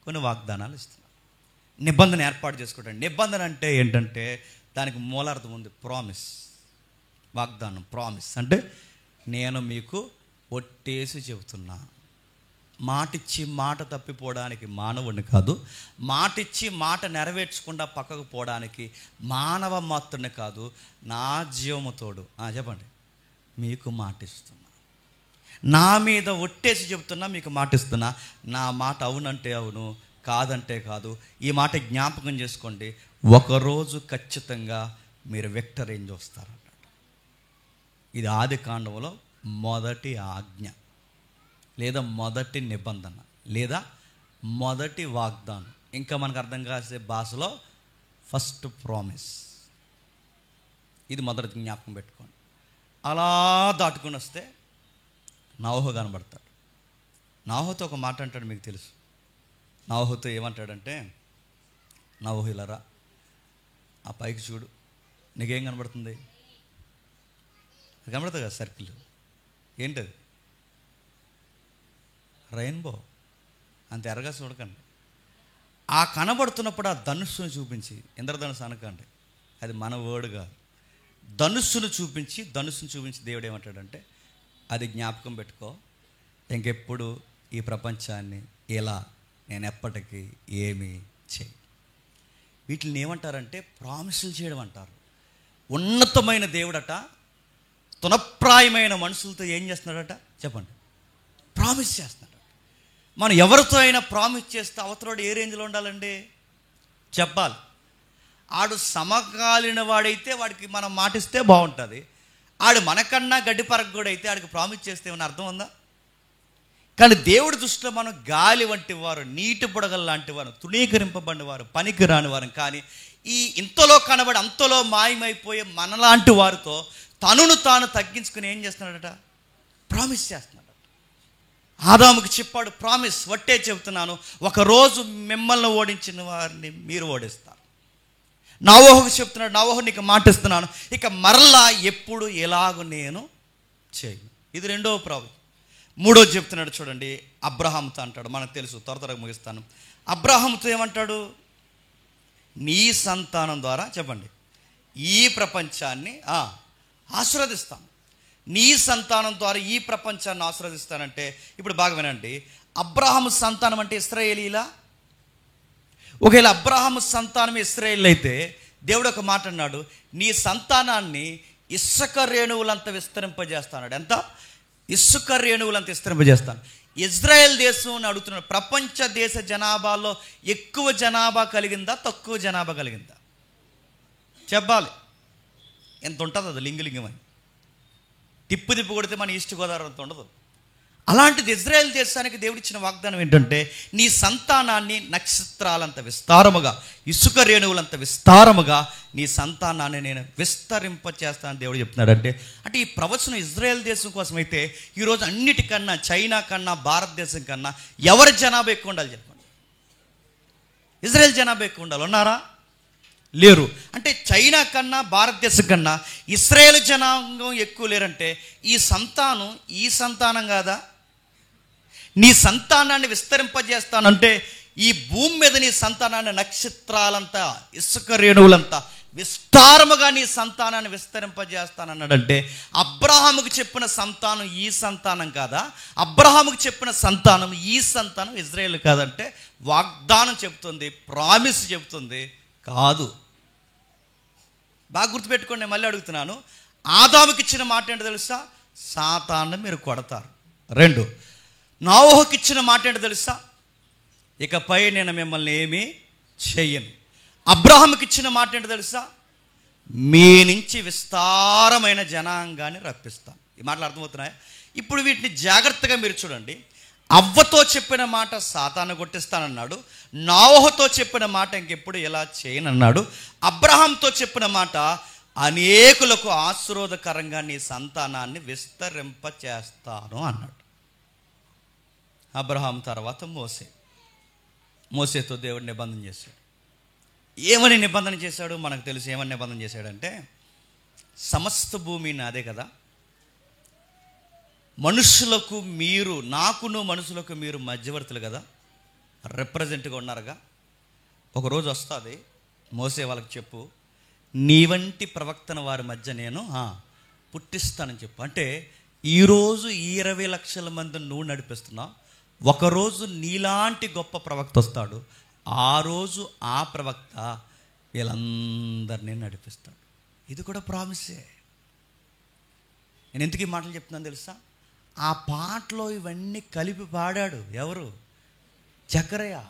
కొన్ని వాగ్దానాలు ఇస్తున్నాడు. నిబంధన ఏర్పాటు చేసుకోవడం. నిబంధన అంటే ఏంటంటే దానికి మూలార్థం ఉంది, ప్రామిస్. వాగ్దానం, ప్రామిస్ అంటే నేను మీకు ఒట్టేసి చెబుతున్నా. మాటిచ్చి మాట తప్పిపోవడానికి మానవుడిని కాదు, మాటిచ్చి మాట నెరవేర్చకుండా పక్కకు పోవడానికి మానవ మాత్రుని కాదు, నా జీవముతోడు చెప్పండి, మీకు మాటిస్తున్నా, నా మీద ఒట్టేసి చెబుతున్నా, మీకు మాటిస్తున్నా. నా మాట అవునంటే అవును, కాదంటే కాదు. ఈ మాట జ్ఞాపకం చేసుకోండి. ఒకరోజు ఖచ్చితంగా మీరు విక్టరీ చూస్తారన్నమాట. ఇది ఆది కాండంలో మొదటి ఆజ్ఞ, లేదా మొదటి నిబంధన, లేదా మొదటి వాగ్దానం. ఇంకా మనకు అర్థం కాసే భాషలో ఫస్ట్ ప్రామిస్. ఇది మొదటి జ్ఞాపకం పెట్టుకోండి. అలా దాటుకుని వస్తే నోవహు కనబడతాడు. నోవహుతో ఒక మాట అంటాడు, మీకు తెలుసు. నోవహుతో ఏమంటాడంటే, నోవహు ఇలా రా, ఆ పైకి చూడు, నీకేం కనబడుతుంది? కనబడుతుంది కదా సర్కిల్, ఏంటది? రెయిన్బో. అంత ఎర్రగా చూడకండి. ఆ కనబడుతున్నప్పుడు ఆ ధనుస్సును చూపించి, ఇంద్రధనుస్సు అనకండి, అది మన వర్డ్ కాదు, ధనుస్సును చూపించి దేవుడు ఏమంటాడంటే, అది జ్ఞాపకం పెట్టుకో, ఇంకెప్పుడు ఈ ప్రపంచాన్ని ఇలా నేను ఎప్పటికీ ఏమీ చేయి. వీటిని ఏమంటారంటే ప్రామిసులు చేయడం అంటారు. ఉన్నతమైన దేవుడట తునప్రాయమైన మనుషులతో ఏం చేస్తున్నాడట చెప్పండి? ప్రామిస్ చేస్తున్నాడు. మనం ఎవరితో అయినా ప్రామిస్ చేస్తే అవతలోడు ఏ రేంజ్లో ఉండాలండి చెప్పాలి. ఆడు సమకాలీన వాడైతే వాడికి మనం మాటిస్తే బాగుంటుంది. ఆడు మనకన్నా గడ్డి పరగూడైతే అయితే ఆడికి ప్రామిస్ చేస్తే ఏమన్నా అర్థం ఉందా? కానీ దేవుడి దృష్టిలో మనం గాలి వంటి వారు, నీటి బుడగలు లాంటి వారు, తృణీకరింపబడిన వారు, పనికి రాని వారు. కానీ ఈ ఇంతలో కనబడి అంతలో మాయమైపోయే మనలాంటి వారితో తనను తాను తగ్గించుకుని ఏం చేస్తున్నాడట? ప్రామిస్ చేస్తున్నాడు. ఆదాముకి చెప్పాడు ప్రామిస్, వట్టే చెబుతున్నాను, ఒకరోజు మిమ్మల్ని ఓడించిన వారిని మీరు ఓడిస్తారు. నోవహుకు చెప్తున్నాడు, నోవహు నీకు మాటిస్తున్నాను, ఇక మరలా ఎప్పుడు ఎలాగో నేను చేయను. ఇది రెండవ ప్రాబ్లం. మూడోది చెప్తున్నాడు చూడండి, అబ్రహాముతో అంటాడు. మనకు తెలుసు, త్వరగా ముగిస్తాను. అబ్రహాముతో ఏమంటాడు? నీ సంతానం ద్వారా చెప్పండి ఈ ప్రపంచాన్ని ఆశీర్వదిస్తాను. నీ సంతానం ద్వారా ఈ ప్రపంచాన్ని ఆశీర్వదిస్తానంటే, ఇప్పుడు బాగా వినండి, అబ్రహాము సంతానం అంటే ఇశ్రాయేలీలా? ఒకవేళ అబ్రహాము సంతానం ఇశ్రాయేలు అయితే దేవుడు ఒక మాట అన్నాడు, నీ సంతానాన్ని ఇసుక రేణువులంత విస్తరింపజేస్తాడు. ఎంత? ఇసుక రేణువులంత విస్తరింపజేస్తాను. ఇజ్రాయెల్ దేశం అని అడుగుతున్నాడు. ప్రపంచ దేశ జనాభాలో ఎక్కువ జనాభా కలిగిందా, తక్కువ జనాభా కలిగిందా చెప్పాలి? ఎంత ఉంటుంది అది? లింగలింగమని తిప్పు కొడితే మన ఈస్ట్ గోదావరి అంత ఉండదు. అలాంటిది ఇజ్రాయెల్ దేశానికి దేవుడిచ్చిన వాగ్దానం ఏంటంటే, నీ సంతానాన్ని నక్షత్రాలంత విస్తారముగా, ఇసుక రేణువులంత విస్తారముగా నీ సంతానాన్ని నేను విస్తరింపచేస్తానని దేవుడు చెప్తున్నాడు. అంటే ఈ ప్రవచనం ఇజ్రాయెల్ దేశం కోసం అయితే, ఈరోజు అన్నిటికన్నా చైనా కన్నా భారతదేశం కన్నా ఎవరి జనాభా ఎక్కువ ఉండాలి చెప్పండి? ఇజ్రాయెల్ జనాభా ఎక్కువ ఉండాలి. ఉన్నారా? లేరు. అంటే చైనా కన్నా భారతదేశం కన్నా ఇశ్రాయేలు జనాంగం ఎక్కువ లేరంటే ఈ సంతానం కాదా? నీ సంతానాన్ని విస్తరింపజేస్తానంటే ఈ భూమి మీద నీ సంతానాన్ని నక్షత్రాలంతా, ఇసుక రేణువులంతా విస్తారముగా నీ సంతానాన్ని విస్తరింపజేస్తానన్నాడంటే అబ్రహాముకు చెప్పిన సంతానం ఈ సంతానం కాదా? అబ్రహాముకు చెప్పిన సంతానం ఈ సంతానం ఇజ్రాయేల్ కాదంటే వాగ్దానం చెప్తుంది, ప్రామిస్ చెప్తుంది కాదు. బాగా గుర్తుపెట్టుకోండి, నేను మళ్ళీ అడుగుతున్నాను. ఆదాముకి ఇచ్చిన మాట ఏంటో తెలుసా? సాతాన్ని మీరు కొడతారు. 2, నోవహుకి ఇచ్చిన మాట ఏంటో తెలుసా? ఇకపై నేను మిమ్మల్ని ఏమీ చెయ్యను. అబ్రహాముకి ఇచ్చిన మాట ఏంటో తెలుసా? మీ నుంచి విస్తారమైన జనాంగాన్ని రప్పిస్తాను. ఈ మాటలు అర్థమవుతున్నాయా? ఇప్పుడు వీటిని జాగ్రత్తగా మీరు చూడండి. అవ్వతో చెప్పిన మాట సాతాను కొట్టిస్తానన్నాడు. నోవహుతో చెప్పిన మాట ఇంకెప్పుడు ఇలా చేయనన్నాడు. అబ్రహాంతో చెప్పిన మాట అనేకులకు ఆశీర్వాదకరంగా నీ సంతానాన్ని విస్తరింపచేస్తాను అన్నాడు. అబ్రహాం తర్వాత మోసేతో దేవుడు నిబంధన చేశాడు. ఏమని నిబంధన చేశాడు మనకు తెలుసు. ఏమని నిబంధన చేశాడంటే, సమస్త భూమి నాదే కదా, మనుషులకు మీరు, నాకును మనుషులకు మీరు మధ్యవర్తులు కదా, రిప్రజెంట్గా ఉన్నారుగా. ఒకరోజు వస్తుంది, మోసే వాళ్ళకి చెప్పు, నీ వంటి ప్రవక్తను వారి మధ్య నేను పుట్టిస్తానని చెప్పు. అంటే ఈరోజు 20 లక్షల మందిని నువ్వు నడిపిస్తున్నావు, ఒకరోజు నీలాంటి గొప్ప ప్రవక్త వస్తాడు, ఆ రోజు ఆ ప్రవక్త వీళ్ళందరినీ నడిపిస్తాడు. ఇది కూడా ప్రామిసే. నేను ఎందుకు ఈ మాటలు చెప్తున్నాను తెలుసా? ఆ పాటలో ఇవన్నీ కలిపి పాడాడు ఎవరు? జకర్యా.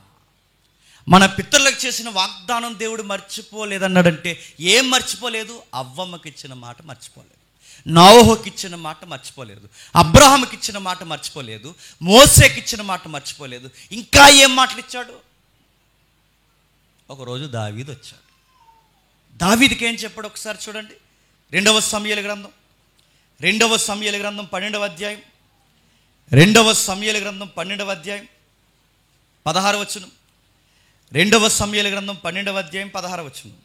మన పితరులకు చేసిన వాగ్దానం దేవుడు మర్చిపోలేదన్నాడంటే ఏం మర్చిపోలేదు? అవ్వమ్మకి ఇచ్చిన మాట మర్చిపోలేదు, నోవహుకి ఇచ్చిన మాట మర్చిపోలేదు, అబ్రహాముకి ఇచ్చిన మాట మర్చిపోలేదు, మోసేకి ఇచ్చిన మాట మర్చిపోలేదు. ఇంకా ఏం మాటలు ఇచ్చాడు? ఒకరోజు దావీదు వచ్చాడు. దావీదుకి ఏం చెప్పాడు ఒకసారి చూడండి. 2వ సమూయేలు గ్రంథం 12వ అధ్యాయం 2వ సమూయేలు గ్రంథం 12వ అధ్యాయం 16వ వచనం. 2వ సమూయేలు గ్రంథం 12వ అధ్యాయం 16వ వచనం.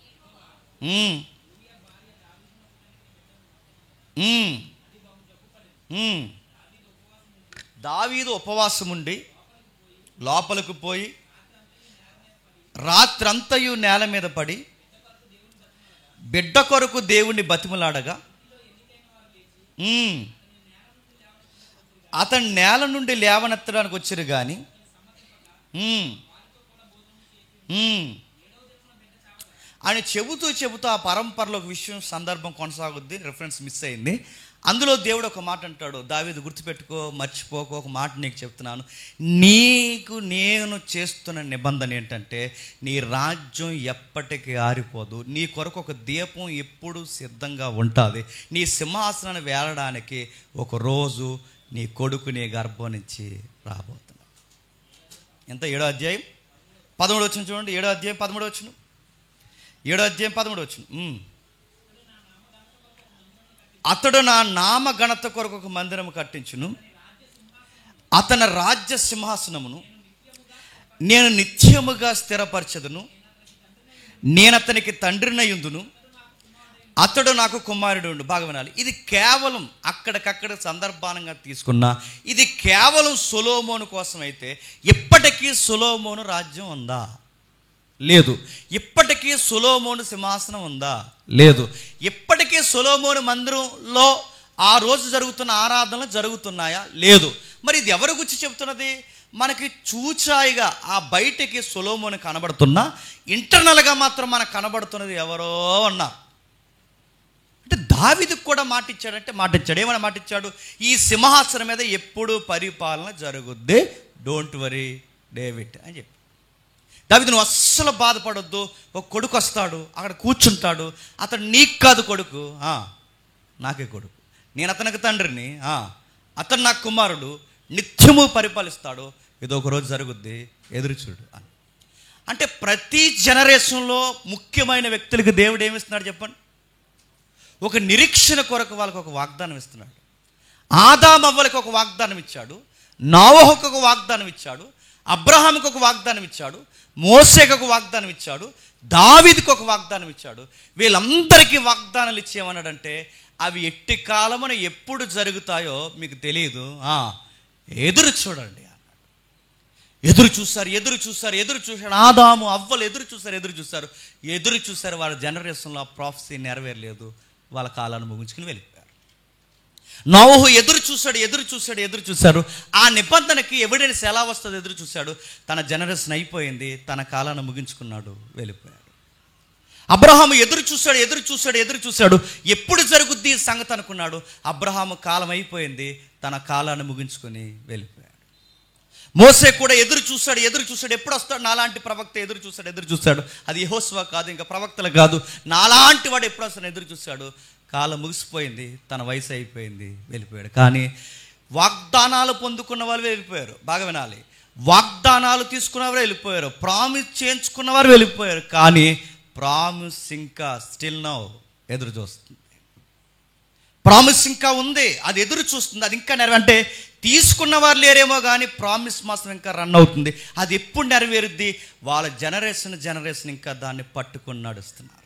దావీదు ఉపవాసం ఉండి లోపలకు పోయి రాత్రంతయు నేల మీద పడి బిడ్డ కొరకు దేవుణ్ణి బతిమలాడగా అతను నేల నుండి లేవనెత్తడానికి వచ్చారు కానీ ఆయన చెబుతూ ఆ పరంపరలో ఒక విషయం, సందర్భం కొనసాగుద్ది, రిఫరెన్స్ మిస్ అయింది. అందులో దేవుడు ఒక మాట అంటాడు, దావీదు గుర్తుపెట్టుకో, మర్చిపోకో, ఒక మాట నీకు చెప్తున్నాను, నీకు నేను చేస్తున్న నిబంధన ఏంటంటే నీ రాజ్యం ఎప్పటికీ ఆరిపోదు, నీ కొరకు ఒక దీపం ఎప్పుడు సిద్ధంగా ఉంటుంది, నీ సింహాసనాన్ని వేలడానికి ఒక రోజు నీ కొడుకు నీ గర్భం నుంచి రాబోతున్నాడు. ఎంత? 7వ అధ్యాయం 13వ వచనం చూడండి. 7వ అధ్యాయం 13వ వచనం. 7వ అధ్యాయం 13వ వచనం. అతడు నా నామ ఘనత కొరకు ఒక మందిరము కట్టించును, అతని రాజ్య సింహాసనమును నేను నిత్యముగా స్థిరపరచదును, నేను అతనికి తండ్రినయుందును, అతడు నాకు కుమారుడు ఉండు. బాగా వినాలి, ఇది కేవలం అక్కడికక్కడ సందర్భానంగా తీసుకున్నా, ఇది కేవలం సొలొమోను కోసం అయితే ఇప్పటికీ సొలొమోను రాజ్యం ఉందా? లేదు. ఇప్పటికీ సొలొమోను సింహాసనం ఉందా? లేదు. ఇప్పటికీ సొలొమోను మందిరంలో ఆ రోజు జరుగుతున్న ఆరాధనలు జరుగుతున్నాయా? లేదు. మరి ఇది ఎవరి గురించి చెబుతున్నది? మనకి చూచాయిగా ఆ బయటికి సొలొమోను కనబడుతున్నా, ఇంటర్నల్గా మాత్రం మనకు కనబడుతున్నది ఎవరో ఉన్నారు. అంటే దావీదుకు కూడా మాట ఇచ్చాడంటే మాట ఇచ్చాడు. ఏమైనా మాట ఇచ్చాడు? ఈ సింహాసనం మీద ఎప్పుడు పరిపాలన జరుగుద్ది, డోంట్ వరీ డేవిడ్ అని చెప్పి. దావీదు నువ్వు అస్సలు బాధపడొద్దు, ఒక కొడుకు వస్తాడు, అక్కడ కూర్చుంటాడు, అతడు నీకు కాదు కొడుకు, నాకే కొడుకు, నేను అతనికి తండ్రిని, అతను నాకు కుమారుడు, నిత్యము పరిపాలిస్తాడు, ఏదో ఒక రోజు జరుగుద్ది, ఎదురు చూడు అని. అంటే ప్రతి జనరేషన్లో ముఖ్యమైన వ్యక్తులకి దేవుడు ఏమిస్తున్నాడు చెప్పండి? ఒక నిరీక్షణ కొరకు వాళ్ళకి ఒక వాగ్దానం ఇస్తున్నాడు. ఆదాము అవ్వలకు ఒక వాగ్దానం ఇచ్చాడు, నోవహుకు ఒక వాగ్దానం ఇచ్చాడు, అబ్రహాముకు ఒక వాగ్దానం ఇచ్చాడు, మోసేకు ఒక వాగ్దానం ఇచ్చాడు, దావీదుకు ఒక వాగ్దానం ఇచ్చాడు. వీళ్ళందరికీ వాగ్దానాలు ఇచ్చేమన్నాడంటే అవి ఎట్టి కాలమున ఎప్పుడు జరుగుతాయో మీకు తెలియదు, ఎదురు చూడండి అన్నాడు. ఎదురు చూశారు. ఆదాము అవ్వలు ఎదురు చూశారు. వాళ్ళ జనరేషన్లో ఆ ప్రాఫెసీ నెరవేరలేదు. వాళ్ళ కాలాన్ని ముగించుకుని వెళ్ళిపోయారు. నోవహు ఎదురు చూశారు. ఆ నిబంధనకి ఎవిడెన్స్ ఎలా వస్తుందో ఎదురు చూశాడు. తన జనరేషన్ అయిపోయింది, తన కాలాన్ని ముగించుకున్నాడు, వెళ్ళిపోయాడు. అబ్రహాము ఎదురు చూశాడు. ఎప్పుడు జరుగుద్ది ఈ సంగతి అనుకున్నాడు. అబ్రహాము కాలం అయిపోయింది, తన కాలాన్ని ముగించుకొని వెళ్ళిపోయాడు. మోసే కూడా ఎదురు చూశాడు. ఎప్పుడు వస్తాడు నాలాంటి ప్రవక్త? ఎదురు చూశాడు. అది యెహోషువ కాదు, ఇంకా ప్రవక్తలు కాదు, నాలాంటి వాడు ఎప్పుడు వస్తాడు? ఎదురు చూశాడు. కాలం ముగిసిపోయింది, తన వయసు అయిపోయింది, వెళ్ళిపోయాడు. కానీ వాగ్దానాలు పొందుకున్న వాళ్ళు వెళ్ళిపోయారు. బాగా వినాలి, వాగ్దానాలు తీసుకున్నవారు వెళ్ళిపోయారు, ప్రామిస్ చేయించుకున్నవారు వెళ్ళిపోయారు. కానీ ప్రామిస్ ఇంకా స్టిల్ నౌ ఎదురు చూస్తుంది. ప్రామిస్ ఇంకా ఉంది, అది ఎదురు చూస్తుంది. అది ఇంకా అంటే తీసుకున్నవారు లేరేమో కానీ ప్రామిస్ మాత్రం ఇంకా రన్ అవుతుంది. అది ఎప్పుడు నెరవేరుద్ది? వాళ్ళ జనరేషన్ ఇంకా దాన్ని పట్టుకొని నడుస్తున్నారు.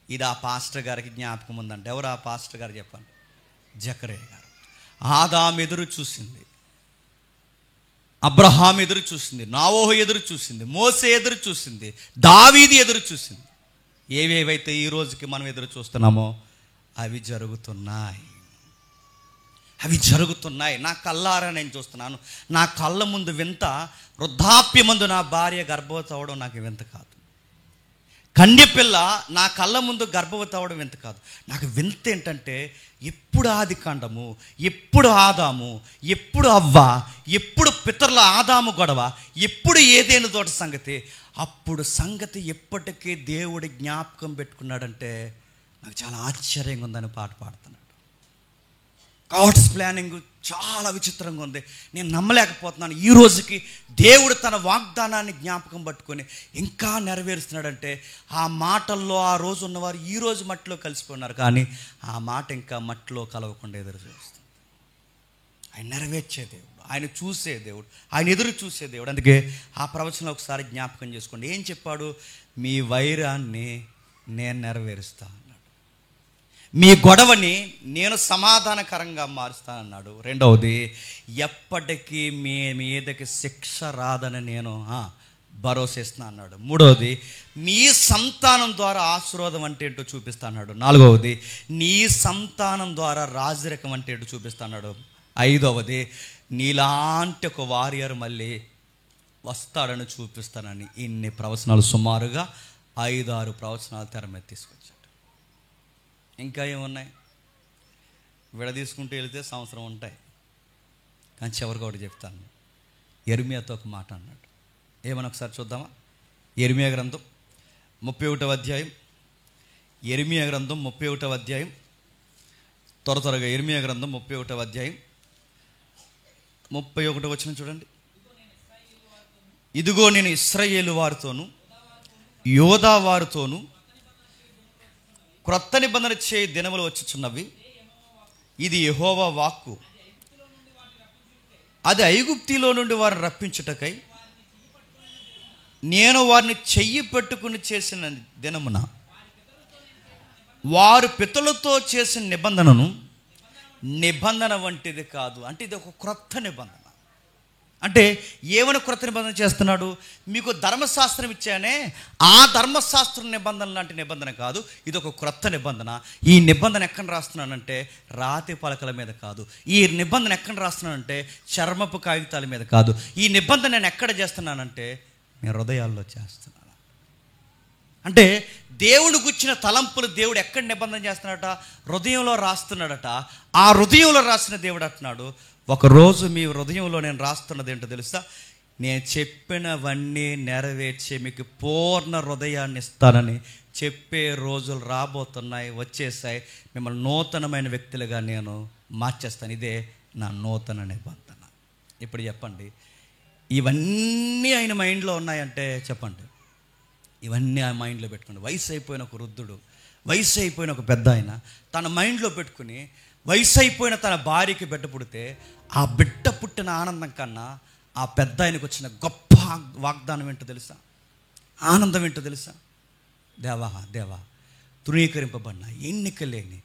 ఇది ఆ పాస్టర్ గారికి జ్ఞాపకం ఉందంటే, ఎవరు ఆ పాస్టర్ గారు చెప్పండి? జకరియా గారు. ఆదాము ఎదురు చూసింది, అబ్రహాం ఎదురు చూసింది, నోవహు ఎదురు చూసింది, మోసే ఎదురు చూసింది, దావీదు ఎదురు చూసింది. ఏవేవైతే ఈ రోజుకి మనం ఎదురు చూస్తున్నామో అవి జరుగుతున్నాయి. నా కళ్ళారా నేను చూస్తున్నాను. నా కళ్ళ ముందు వింత, వృద్ధాప్యమందు నా భార్య గర్భవతి అవడం నాకు వింత కాదు. కన్యపిల్ల నా కళ్ళ ముందు గర్భవతి అవడం వింత కాదు. నాకు వింత ఏంటంటే, ఎప్పుడు ఆదికాండము, ఎప్పుడు ఆదాము, ఎప్పుడు అవ్వ, ఎప్పుడు పితరుల ఆదాము గొడవ, ఎప్పుడు ఏదేను తోట సంగతి, అప్పుడు సంగతి ఎప్పటికీ దేవుడి జ్ఞాపకం పెట్టుకున్నాడంటే నాకు చాలా ఆశ్చర్యంగా ఉందని పాట పాడుతున్నాడు. గాడ్స్ ప్లానింగ్ చాలా విచిత్రంగా ఉంది. నేను నమ్మలేకపోతున్నాను. ఈ రోజుకి దేవుడు తన వాగ్దానాన్ని జ్ఞాపకం పట్టుకొని ఇంకా నెరవేరుస్తున్నాడంటే, ఆ మాటల్లో ఆ రోజు ఉన్నవారు ఈ రోజు మట్టిలో కలిసిపోయినారు, కానీ ఆ మాట ఇంకా మట్టిలో కలవకుండా ఎదురు చూస్తుంది. ఆయన నెరవేర్చే దేవుడు, ఆయన చూసే దేవుడు, ఆయన ఎదురు చూసే దేవుడు. అందుకే ఆ ప్రవచనం ఒకసారి జ్ఞాపకం చేసుకోండి. ఏం చెప్పాడు? మీ వైరాన్ని నేను నెరవేరుస్తాను, మీ గొడవని నేను సమాధానకరంగా మారుస్తానన్నాడు. రెండవది, ఎప్పటికీ మీ మీదకి శిక్ష రాదని నేను భరోసేస్తున్నా అన్నాడు. మూడవది, మీ సంతానం ద్వారా ఆశీర్వాదం అంటే ఏంటో చూపిస్తా అన్నాడు. నాలుగవది, నీ సంతానం ద్వారా రాజరికం అంటే ఏంటో చూపిస్తా అన్నాడు. ఐదవది, నీలాంటి ఒక వారియర్ మళ్ళీ వస్తాడని చూపిస్తానని. ఇన్ని ప్రవచనాలు, సుమారుగా 5-6 ప్రవచనాలు తెర మీద తీసుకొచ్చాడు. ఇంకా ఏమున్నాయి? విడదీసుకుంటూ వెళితే సంవత్సరం ఉంటాయి. కానీ చివరికి ఒకటి చెప్తాను. యెర్మీయాతో ఒక మాట అన్నాడు. ఏమని ఒకసారి చూద్దామా? యెర్మీయా గ్రంథం 31వ అధ్యాయం. యెర్మీయా గ్రంథం 31వ అధ్యాయం. త్వరగా యెర్మీయా గ్రంథం 31వ అధ్యాయం 31 వచనం చూడండి. ఇదిగో నేను ఇశ్రాయేలు వారితోను యోధా వారితోను క్రొత్త నిబంధన చేయి దినములు వచ్చుచున్నవి. ఇది యెహోవా వాక్కు. అది ఐగుప్తిలో నుండి వారిని రప్పించుటకై నేను వారిని చెయ్యి పెట్టుకుని చేసిన దినమున వారు పితరులతో చేసిన నిబంధన వంటిది కాదు. అంటే ఇది ఒక క్రొత్త నిబంధన. అంటే ఏమైనా క్రొత్త నిబంధన చేస్తున్నాడు? మీకు ధర్మశాస్త్రం ఇచ్చానే, ఆ ధర్మశాస్త్రం నిబంధన లాంటి నిబంధన కాదు, ఇది ఒక క్రొత్త నిబంధన. ఈ నిబంధన ఎక్కడ రాస్తున్నానంటే రాతి పలకల మీద కాదు. ఈ నిబంధన ఎక్కడ రాస్తున్నానంటే చర్మపు కాగితాల మీద కాదు. ఈ నిబంధన నేను ఎక్కడ చేస్తున్నానంటే నేను హృదయాల్లో చేస్తున్నాను. అంటే దేవుడు గుచ్చిన తలంపులు దేవుడు ఎక్కడ నిబంధన చేస్తున్నాడట? హృదయంలో రాస్తున్నాడట. ఆ హృదయంలో రాసిన దేవుడు అంటున్నాడు, ఒకరోజు మీ హృదయంలో నేను రాస్తున్నది ఏంటో తెలుసా? నేను చెప్పినవన్నీ నెరవేర్చి మీకు పూర్ణ హృదయాన్ని ఇస్తానని చెప్పే రోజులు రాబోతున్నాయి, వచ్చేసాయి. మిమ్మల్ని నూతనమైన వ్యక్తులుగా నేను మార్చేస్తాను. ఇదే నా నూతన నిబంధన. ఇప్పుడు చెప్పండి, ఇవన్నీ ఆయన మైండ్లో ఉన్నాయంటే చెప్పండి, ఇవన్నీ ఆ మైండ్లో పెట్టుకుని వయసు అయిపోయిన ఒక వృద్ధుడు, వయసు అయిపోయిన ఒక పెద్ద ఆయన తన మైండ్లో పెట్టుకుని వయసు అయిపోయిన తన భార్యకి బిడ్డ పుడితే ఆ బిడ్డ పుట్టిన ఆనందం కన్నా ఆ పెద్ద ఆయనకు వచ్చిన గొప్ప వాగ్దానం ఏంటో తెలుసా? ఆనందం ఏంటో తెలుసా? దేవా తృణీకరింపబడిన, ఎన్నిక లేని,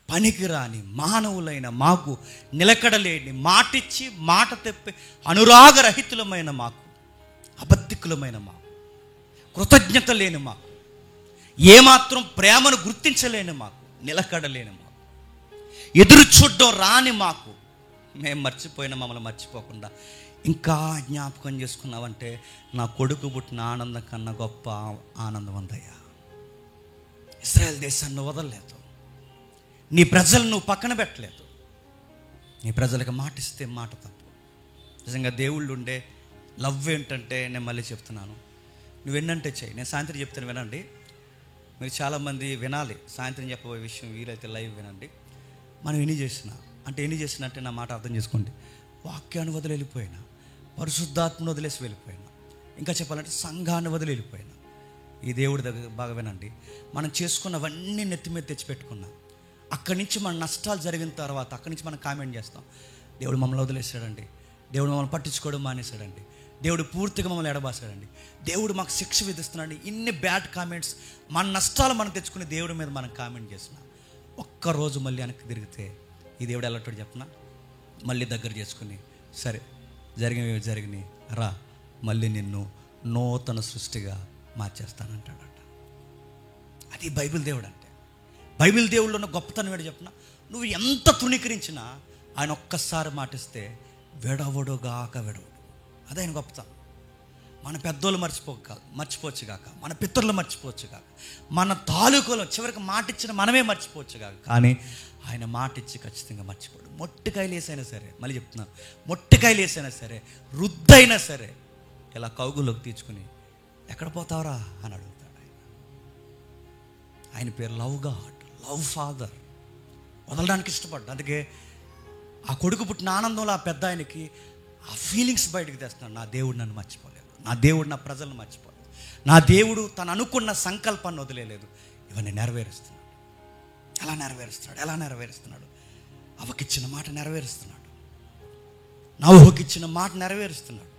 పనికిరాని మానవులైన మాకు, నిలకడలేని, మాటిచ్చి మాట తెప్పి అనురాగరహితులమైన మాకు అవిధేకులమైన మాకు, కృతజ్ఞత లేని మాకు, ఏమాత్రం ప్రేమను గుర్తించలేని మాకు, నిలకడలేని మాకు, ఎదురు చూడడం రాని మాకు, మేము మర్చిపోయిన మమ్మల్ని మర్చిపోకుండా ఇంకా జ్ఞాపకం చేసుకున్నావంటే నా కొడుకు పుట్టిన ఆనందం కన్నా గొప్ప ఆనందం ఉందయ్యా. ఇశ్రాయేల్ దేశాన్ని నువ్వు వదలలేదు, నీ ప్రజలను నువ్వు పక్కన పెట్టలేదు. నీ ప్రజలకు మాట ఇస్తే మాట తప్పు. నిజంగా దేవుళ్ళు ఉండే లవ్ ఏంటంటే, నేను మళ్ళీ చెప్తున్నాను, నువ్వు ఎన్నంటే చెయ్యి. నేను సాయంత్రం చెప్తాను, వినండి. మీరు చాలామంది వినాలి, సాయంత్రం చెప్పబోయే విషయం వీలైతే లైవ్ వినండి. మనం ఎన్ని చేసినా అంటే నా మాట అర్థం చేసుకోండి, వాక్యాన్ని వదిలి వెళ్ళిపోయినా, పరిశుద్ధాత్మను వదిలేసి వెళ్ళిపోయినా, ఇంకా చెప్పాలంటే సంఘాన్ని వదిలి వెళ్ళిపోయినా, ఈ దేవుడి దగ్గర బాగా వినండి, మనం చేసుకున్నవన్నీ నెత్తి మీద తెచ్చిపెట్టుకున్నాం. అక్కడి నుంచి మన నష్టాలు జరిగిన తర్వాత అక్కడి నుంచి మనం కామెంట్ చేస్తాం, దేవుడు మమ్మల్ని వదిలేసాడండి, దేవుడు మమ్మల్ని పట్టించుకోవడం మానేశాడండి, దేవుడు పూర్తిగా మమ్మల్ని ఎడబాసాడండి, దేవుడు మాకు శిక్ష విధిస్తున్నాడు. ఇన్ని బ్యాడ్ కామెంట్స్, మన నష్టాలు మనం తెచ్చుకుని దేవుడి మీద మనం కామెంట్ చేసిన ఒక్కరోజు మళ్ళీ వెనక్కి తిరిగితే ఈ దేవుడు ఎలాంటి చెప్పినా మళ్ళీ దగ్గర చేసుకుని, సరే జరిగినవి రా, మళ్ళీ నిన్ను నూతన సృష్టిగా మార్చేస్తానంటాడట. అది బైబిల్ దేవుడు అంటే. బైబిల్ దేవుళ్ళు ఉన్న గొప్పతనం ఏంటో చెప్పిన, నువ్వు ఎంత తృణీకరించినా ఆయన ఒక్కసారి మాటిస్తే విడవడుగాక విడవడు. అదే ఆయన గొప్పతనం. మన పెద్దోళ్ళు మర్చిపోవచ్చు కాక, మన పితరులు మర్చిపోవచ్చు కాక, మన తాలూకులో చివరికి మాట ఇచ్చిన మనమే మర్చిపోవచ్చు కాక, కానీ ఆయన మాట ఇచ్చి ఖచ్చితంగా మర్చిపోడు. మొట్టికాయలు వేసైనా సరే, మళ్ళీ చెప్తున్నాను, మొట్టికాయలు వేసైనా సరే, రుద్దైనా సరే, ఇలా కౌగుల్లోకి తీర్చుకుని ఎక్కడ పోతావరా అని అడుగుతాడు ఆయన. ఆయన పేరు లవ్ గాడ్, లవ్ ఫాదర్. వదలడానికి ఇష్టపడ్డా. అందుకే ఆ కొడుకు పుట్టిన ఆనందంలో ఆ పెద్ద ఆయనకి ఆ ఫీలింగ్స్ బయటకు తెస్తున్నాడు. నా దేవుడు నన్ను మర్చిపోలేదు, నా దేవుడు నా ప్రజలను మర్చిపోలేదు, నా దేవుడు తను అనుకున్న సంకల్పాన్ని వదిలేలేదు, ఇవన్నీ నెరవేరుస్తున్నాడు. ఎలా నెరవేరుస్తున్నాడు? అవకిచ్చిన మాట నెరవేరుస్తున్నాడు, నోహుకి ఇచ్చిన మాట నెరవేరుస్తున్నాడు,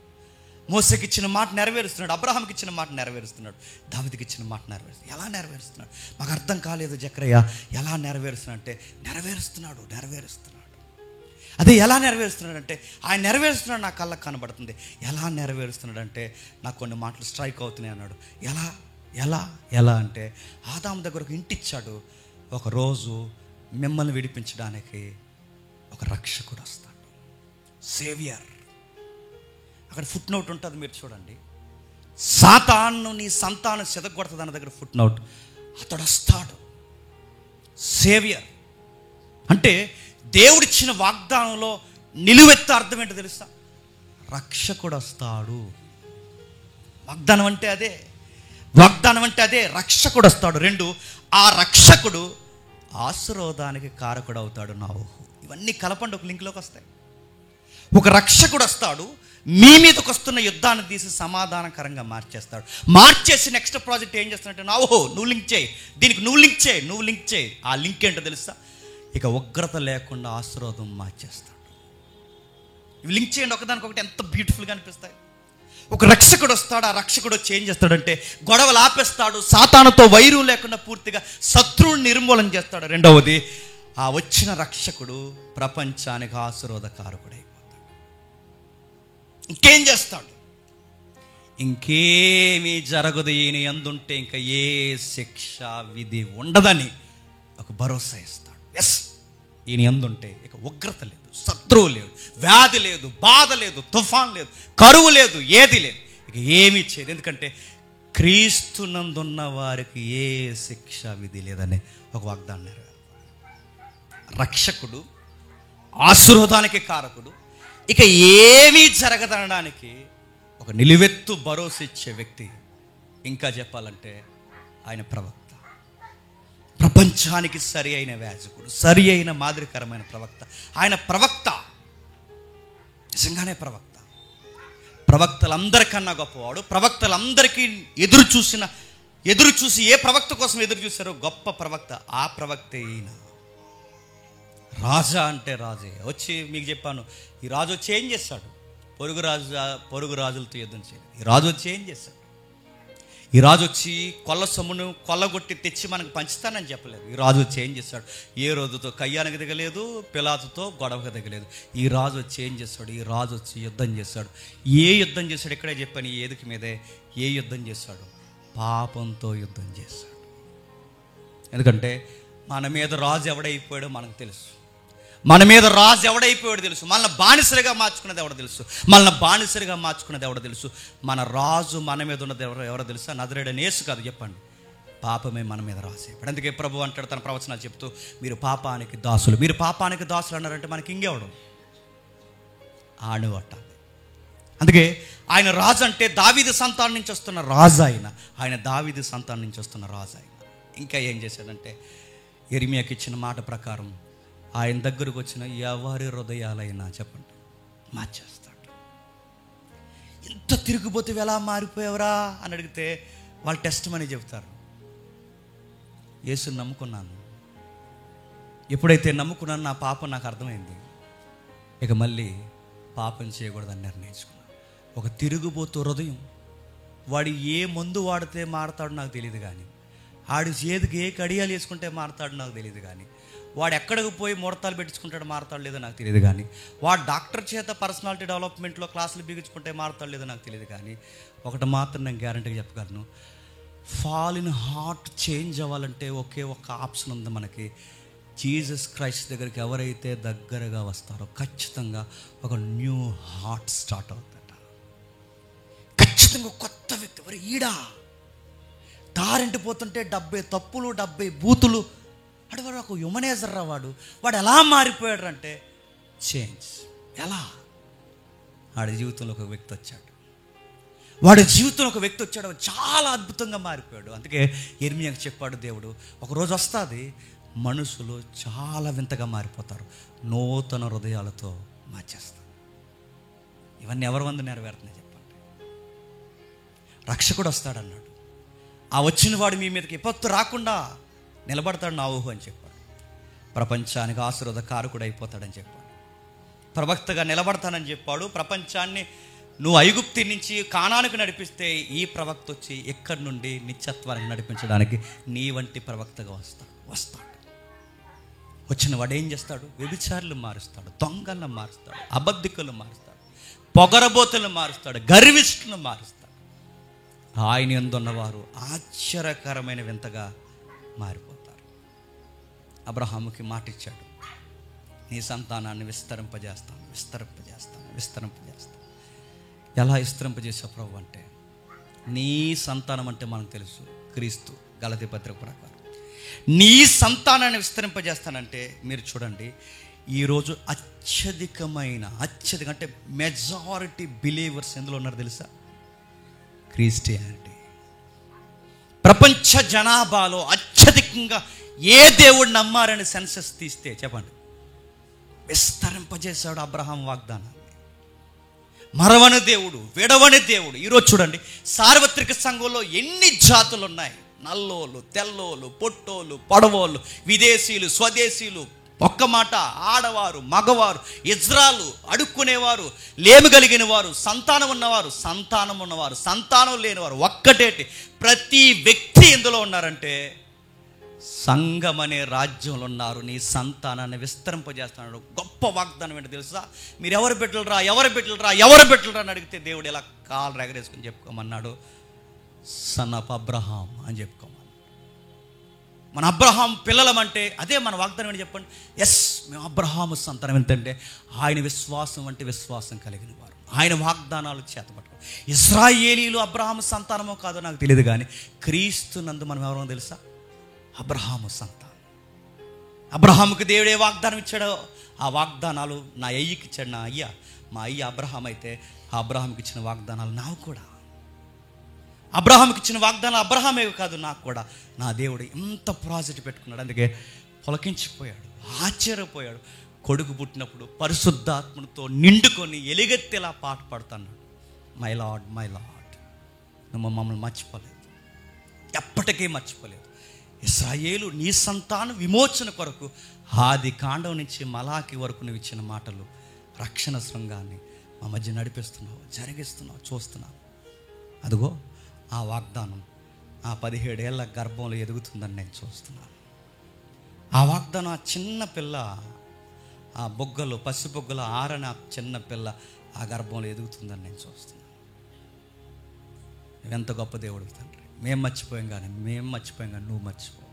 మోసేకి ఇచ్చిన మాట నెరవేరుస్తున్నాడు, అబ్రహాంకి ఇచ్చిన మాట నెరవేరుస్తున్నాడు, దావీదుకి ఇచ్చిన మాట నెరవేరుస్తున్నాడు. ఎలా నెరవేరుస్తున్నాడు? మాకు అర్థం కాలేదు జకర్యా, ఎలా నెరవేరుస్తున్నాడు అంటే నెరవేరుస్తున్నాడు. అదే ఎలా నెరవేరుస్తున్నాడు అంటే, ఆయన నెరవేరుస్తున్నాడు నా కళ్ళకు కనబడుతుంది. ఎలా నెరవేరుస్తున్నాడు అంటే, నాకు కొన్ని మాటలు స్ట్రైక్ అవుతున్నాయి అన్నాడు. ఎలా అంటే, ఆదాము దగ్గర ఒక ఇంటి ఇచ్చాడు. ఒకరోజు మిమ్మల్ని విడిపించడానికి ఒక రక్షకుడు వస్తాడు, సేవియర్. అక్కడ ఫుట్ నోట్ ఉంటుంది, మీరు చూడండి. సాతాను నీ సంతానం చెదగొడుతుంది అన్న దగ్గర ఫుట్ నోట్. అతడు వస్తాడు, సేవియర్. అంటే దేవుడిచ్చిన వాగ్దానంలో నిలువెత్త అర్థం ఏంటో తెలుసా? రక్షకుడు వస్తాడు. వాగ్దానం అంటే అదే, రక్షకుడు వస్తాడు. 2, ఆ రక్షకుడు ఆశీర్వాదానికి కారకుడు అవుతాడు. నోహు. ఇవన్నీ కలపండి, ఒక లింక్లోకి వస్తాయి. ఒక రక్షకుడు వస్తాడు, మీ మీదకి వస్తున్న యుద్ధాన్ని తీసి సమాధానకరంగా మార్చేసి నెక్స్ట్ ప్రాజెక్ట్ ఏం చేస్తున్నట్టే, నోహు నువ్వు లింక్ చేయి, దీనికి నువ్వు లింక్ చేయి. ఆ లింక్ ఏంటో తెలుసా? ఇక ఉగ్రత లేకుండా ఆశీర్వాదం మార్చేస్తాడు. ఇవి లింక్ చేయండి ఒకదానికొకటి, ఎంత బ్యూటిఫుల్గా అనిపిస్తాయి. ఒక రక్షకుడు వస్తాడు, ఆ రక్షకుడు వచ్చి ఏం చేస్తాడంటే గొడవలు ఆపేస్తాడు, సాతానుతో వైరం లేకుండా పూర్తిగా శత్రువుని నిర్మూలన చేస్తాడు. 2వది, ఆ వచ్చిన రక్షకుడు ప్రపంచానికి ఆశీర్వాదకారకుడు అయిపోతాడు. ఇంకేం చేస్తాడు? ఇంకేమీ జరగదు ఈయన యందుంటే, ఇంకా ఏ శిక్ష విధి ఉండదని ఒక భరోసా ఇస్తాడు. ఎస్, ఈయన యందుంటే ఇక ఉగ్రత లేదు, శత్రువు లేదు, వ్యాధి లేదు, బాధ లేదు, తుఫాన్ లేదు, కరువు లేదు, ఏది లేదు, ఇక ఏమీ చేయదు. ఎందుకంటే క్రీస్తునందున్న వారికి ఏ శిక్ష విధి లేదని ఒక వాగ్దానం నెరవేరు. రక్షకుడు, ఆశీర్వాదానికి కారకుడు, ఇక ఏమీ జరగదనడానికి ఒక నిలువెత్తు భరోసా ఇచ్చే వ్యక్తి. ఇంకా చెప్పాలంటే ఆయన ప్రవక్త, ప్రపంచానికి సరి అయిన యాజకుడు, సరి అయిన మాదిరికరమైన ప్రవక్త. ఆయన ప్రవక్త, నిజంగానే ప్రవక్త. ప్రవక్తలందరికన్నా గొప్పవాడు. ప్రవక్తలందరికీ ఎదురు చూసి ఏ ప్రవక్త కోసం ఎదురు చూశారో గొప్ప ప్రవక్త, ఆ ప్రవక్త ఈయన. రాజా అంటే రాజే. వచ్చి మీకు చెప్పాను, ఈ రాజు వచ్చి ఏం చేస్తాడు? పొరుగు రాజులతో యుద్ధం చేయాలి. ఈ రాజు వచ్చి ఏం చేస్తాడు? ఈ రాజు వచ్చి కొల్ల సొమ్మును కొల్లగొట్టి తెచ్చి మనకు పంచుతానని చెప్పలేదు. ఈ రాజు వచ్చి ఏం చేస్తాడు? ఏ రోజుతో కయ్యానికి దిగలేదు, పిలాతుతో గొడవకు దిగలేదు. ఈ రాజు వచ్చి ఏం చేస్తాడు? ఈ రాజు వచ్చి యుద్ధం చేస్తాడు. ఏ యుద్ధం చేస్తాడు? ఇక్కడే చెప్పాను, ఈ ఏదికి మీదే ఏ యుద్ధం చేస్తాడు? పాపంతో యుద్ధం చేస్తాడు. ఎందుకంటే మన మీద రాజు ఎవడైపోయాడో మనకు తెలుసు. మన మీద రాజు ఎవడైపోయాడో తెలుసు. మనల్ని బానిసలుగా మార్చుకున్నది ఎవడో తెలుసు. మనల్ని బానిసలుగా మార్చుకున్నది ఎవడో తెలుసు. మన రాజు మన మీద ఉన్నది ఎవరో తెలుసా? నజరేయుడైన యేసు కాదు, చెప్పండి. పాపమే మన మీద రాజు. ఇప్పుడు అందుకే ప్రభు అంటాడు తన ప్రవచనాలు చెప్తూ, మీరు పాపానికి దాసులు. మీరు పాపానికి దాసులు అన్నారంటే మనకి ఇంకెవడు? ఆడవట్టాలి. అందుకే ఆయన రాజు అంటే దావీదు సంతానం నుంచి వస్తున్న రాజు. ఆయన దావీదు సంతానం నుంచి వస్తున్న రాజు. ఇంకా ఏం చేశాడంటే, యెరెమీయాకి ఇచ్చిన మాట ప్రకారం ఆయన దగ్గరకు వచ్చిన ఎవరి హృదయాలైనా చెప్పండి మార్చేస్తాడు. ఇంత తిరిగిపోతే ఎలా మారిపోయావరా అని అడిగితే వాళ్ళు టెస్ట్ మనీ చెప్తారు. యేసుని నమ్ముకున్నాను, ఎప్పుడైతే నమ్ముకున్నాను నా పాపం నాకు అర్థమైంది, ఇక మళ్ళీ పాపం చేయకూడదని నిర్ణయించుకున్నాను. ఒక తిరుగుబోతు హృదయం. వాడు ఏ మందు వాడితే మారతాడో నాకు తెలియదు, కానీ ఆడు చేతికి ఏ కడియాలు వేసుకుంటే మారతాడో నాకు తెలియదు, కానీ వాడు ఎక్కడికి పోయి ముడతాలు పెట్టించుకుంటాడు మారతాడు లేదో నాకు తెలియదు, కానీ వాడు డాక్టర్ చేత పర్సనాలిటీ డెవలప్మెంట్లో క్లాసులు బిగించుకుంటే మారతాడు లేదో నాకు తెలియదు, కానీ ఒకటి మాత్రం నేను గ్యారంటీగా చెప్పగలను, ఫాల్ ఇన్ హార్ట్ చేంజ్ అవ్వాలంటే ఒకే ఒక ఆప్షన్ ఉంది మనకి. జీసస్ క్రైస్ట్ దగ్గరికి ఎవరైతే దగ్గరగా వస్తారో ఖచ్చితంగా ఒక న్యూ హార్ట్ స్టార్ట్ అవుతుందట. ఖచ్చితంగా కొత్త వ్యక్తి. ఎవరు ఈడా దారింటిపోతుంటే 70 తప్పులు 70 బూతులు. అంటే వాడు ఒక హ్యూమనైజర్ రా. వాడు ఎలా మారిపోయాడు అంటే చేంజ్. ఎలా? వాడి జీవితంలో ఒక వ్యక్తి వచ్చాడు. చాలా అద్భుతంగా మారిపోయాడు. అందుకే యెరెమీయాకు చెప్పాడు దేవుడు, ఒకరోజు వస్తుంది మనుషులు చాలా వింతగా మారిపోతారు, నూతన హృదయాలతో మార్చేస్తారు. ఇవన్నీ ఎవరి వంద నెరవేరుతున్నాయి చెప్పండి? రక్షకుడు వస్తాడన్నాడు. ఆ వచ్చిన వాడు మీ మీదకి విపత్తు రాకుండా నిలబడతాడు నా ఊహు అని చెప్పాడు. ప్రపంచానికి ఆశీర్వాద కారకుడు అయిపోతాడని చెప్పాడు. ప్రవక్తగా నిలబడతానని చెప్పాడు. ప్రపంచాన్ని నువ్వు ఐగుప్తి నుంచి కానానికి నడిపిస్తే ఈ ప్రవక్త వచ్చి ఎక్కడి నుండి నిత్యత్వానికి నడిపించడానికి నీ వంటి ప్రవక్తగా వస్తాడు. వచ్చిన వాడు ఏం చేస్తాడు? వ్యభిచారులు మారుస్తాడు, దొంగలను మారుస్తాడు, అబద్ధికులు మారుస్తాడు, పొగరబోతులను మారుస్తాడు, గర్విష్ఠులను మారుస్తాడు. ఆయన యందున్నవారు ఆశ్చర్యకరమైన వింతగా మారిపోతారు. అబ్రహాముకి మాట ఇచ్చాడు, నీ సంతానాన్ని విస్తరింపజేస్తాను. ఎలా విస్తరింపజేసా ప్రభు అంటే, నీ సంతానం అంటే మనకు తెలుసు క్రీస్తు. గలతీ పత్రిక ప్రకారం నీ సంతానాన్ని విస్తరింపజేస్తానంటే మీరు చూడండి, ఈరోజు అత్యధికమైన అంటే మెజారిటీ బిలీవర్స్ ఎందులో ఉన్నారు తెలుసా? క్రిస్టియానిటీ. ప్రపంచ జనాభాలో అత్యధికంగా ఏ దేవుడు నమ్మారని సెన్సస్ తీస్తే చెప్పండి, విస్తరింపజేశాడు అబ్రహాం వాగ్దానాన్ని. మరవని దేవుడు, విడవని దేవుడు. ఈరోజు చూడండి, సార్వత్రిక సంఘంలో ఎన్ని జాతులు ఉన్నాయి. నల్లోళ్ళు, తెల్లోళ్ళు, పొట్టోళ్ళు, పొడవోళ్ళు, విదేశీయులు, స్వదేశీయులు, ఒక్క మాట ఆడవారు, మగవారు, ఇజ్రాలు, అడుక్కునేవారు, లేమి కలిగిన వారు, సంతానం ఉన్నవారు, సంతానం లేనివారు, ఒక్కటేటి ప్రతి వ్యక్తి ఎందులో ఉన్నారంటే సంఘం అనే రాజ్యంలో ఉన్నారు. నీ సంతానాన్ని విస్తరింపజేస్తున్నాడు. గొప్ప వాగ్దానం ఏంటో తెలుసా? మీరు ఎవరు బిడ్డలరా అని అడిగితే దేవుడు ఇలా కాలు రెగరేసుకుని చెప్పుకోమన్నాడు, సన్ ఆఫ్ అబ్రహాం అని చెప్పుకోమన్నాడు. మన అబ్రహాం పిల్లలం అంటే అదే మన వాగ్దానం ఏంటి చెప్పండి? ఎస్, మేము అబ్రహాము సంతానం. ఏంటంటే ఆయన విశ్వాసం అంటే విశ్వాసం కలిగిన వారు, ఆయన వాగ్దానాలు చేతపట్టుకో. ఇశ్రాయేలీలు అబ్రహాము సంతానమో కాదో నాకు తెలియదు, కానీ క్రీస్తు నందు మనం ఎవరో తెలుసా? అబ్రహాము సంతానం. అబ్రహాముకి దేవుడు ఏ వాగ్దానం ఇచ్చాడో ఆ వాగ్దానాలు నా అయ్యకి ఇచ్చాడు. మా అయ్య అబ్రహాం అయితే ఆ అబ్రహాంకి ఇచ్చిన వాగ్దానాలు నాకు కూడా. అబ్రహాంకి ఇచ్చిన వాగ్దానాలు అబ్రహామే కాదు, నాకు కూడా నా దేవుడు ఎంత ప్రాజెక్ట్ పెట్టుకున్నాడు. అందుకే పొలకించిపోయాడు, ఆశ్చర్యపోయాడు. కొడుకు పుట్టినప్పుడు పరిశుద్ధాత్మతో నిండుకొని ఎలుగెత్తేలా పాట పాడుతున్నాడు, మై లార్డ్ నువ్వు మమ్మల్ని మర్చిపోలేదు, ఎప్పటికీ మర్చిపోలేదు. ఇశ్రాయేలు నీ సంతానం విమోచన కొరకు ఆది కాండం నుంచి మలాకి వరకు నువ్వు ఇచ్చిన మాటలు రక్షణ శృంగాన్ని మా మధ్య నడిపిస్తున్నావు, జరిగిస్తున్నావు, చూస్తున్నావు. అదిగో ఆ వాగ్దానం ఆ 17 ఏళ్ళ గర్భంలో ఎదుగుతుందని నేను చూస్తున్నాను. ఆ వాగ్దానం, ఆ చిన్న పిల్ల, ఆ బొగ్గలు, పసి బొగ్గలు ఆరని ఆ చిన్న పిల్ల ఆ గర్భంలో ఎదుగుతుందని నేను చూస్తున్నాను. ఎంత గొప్ప దేవుడు తండ్రి. మేము మర్చిపోయాం కానీ నువ్వు మర్చిపో.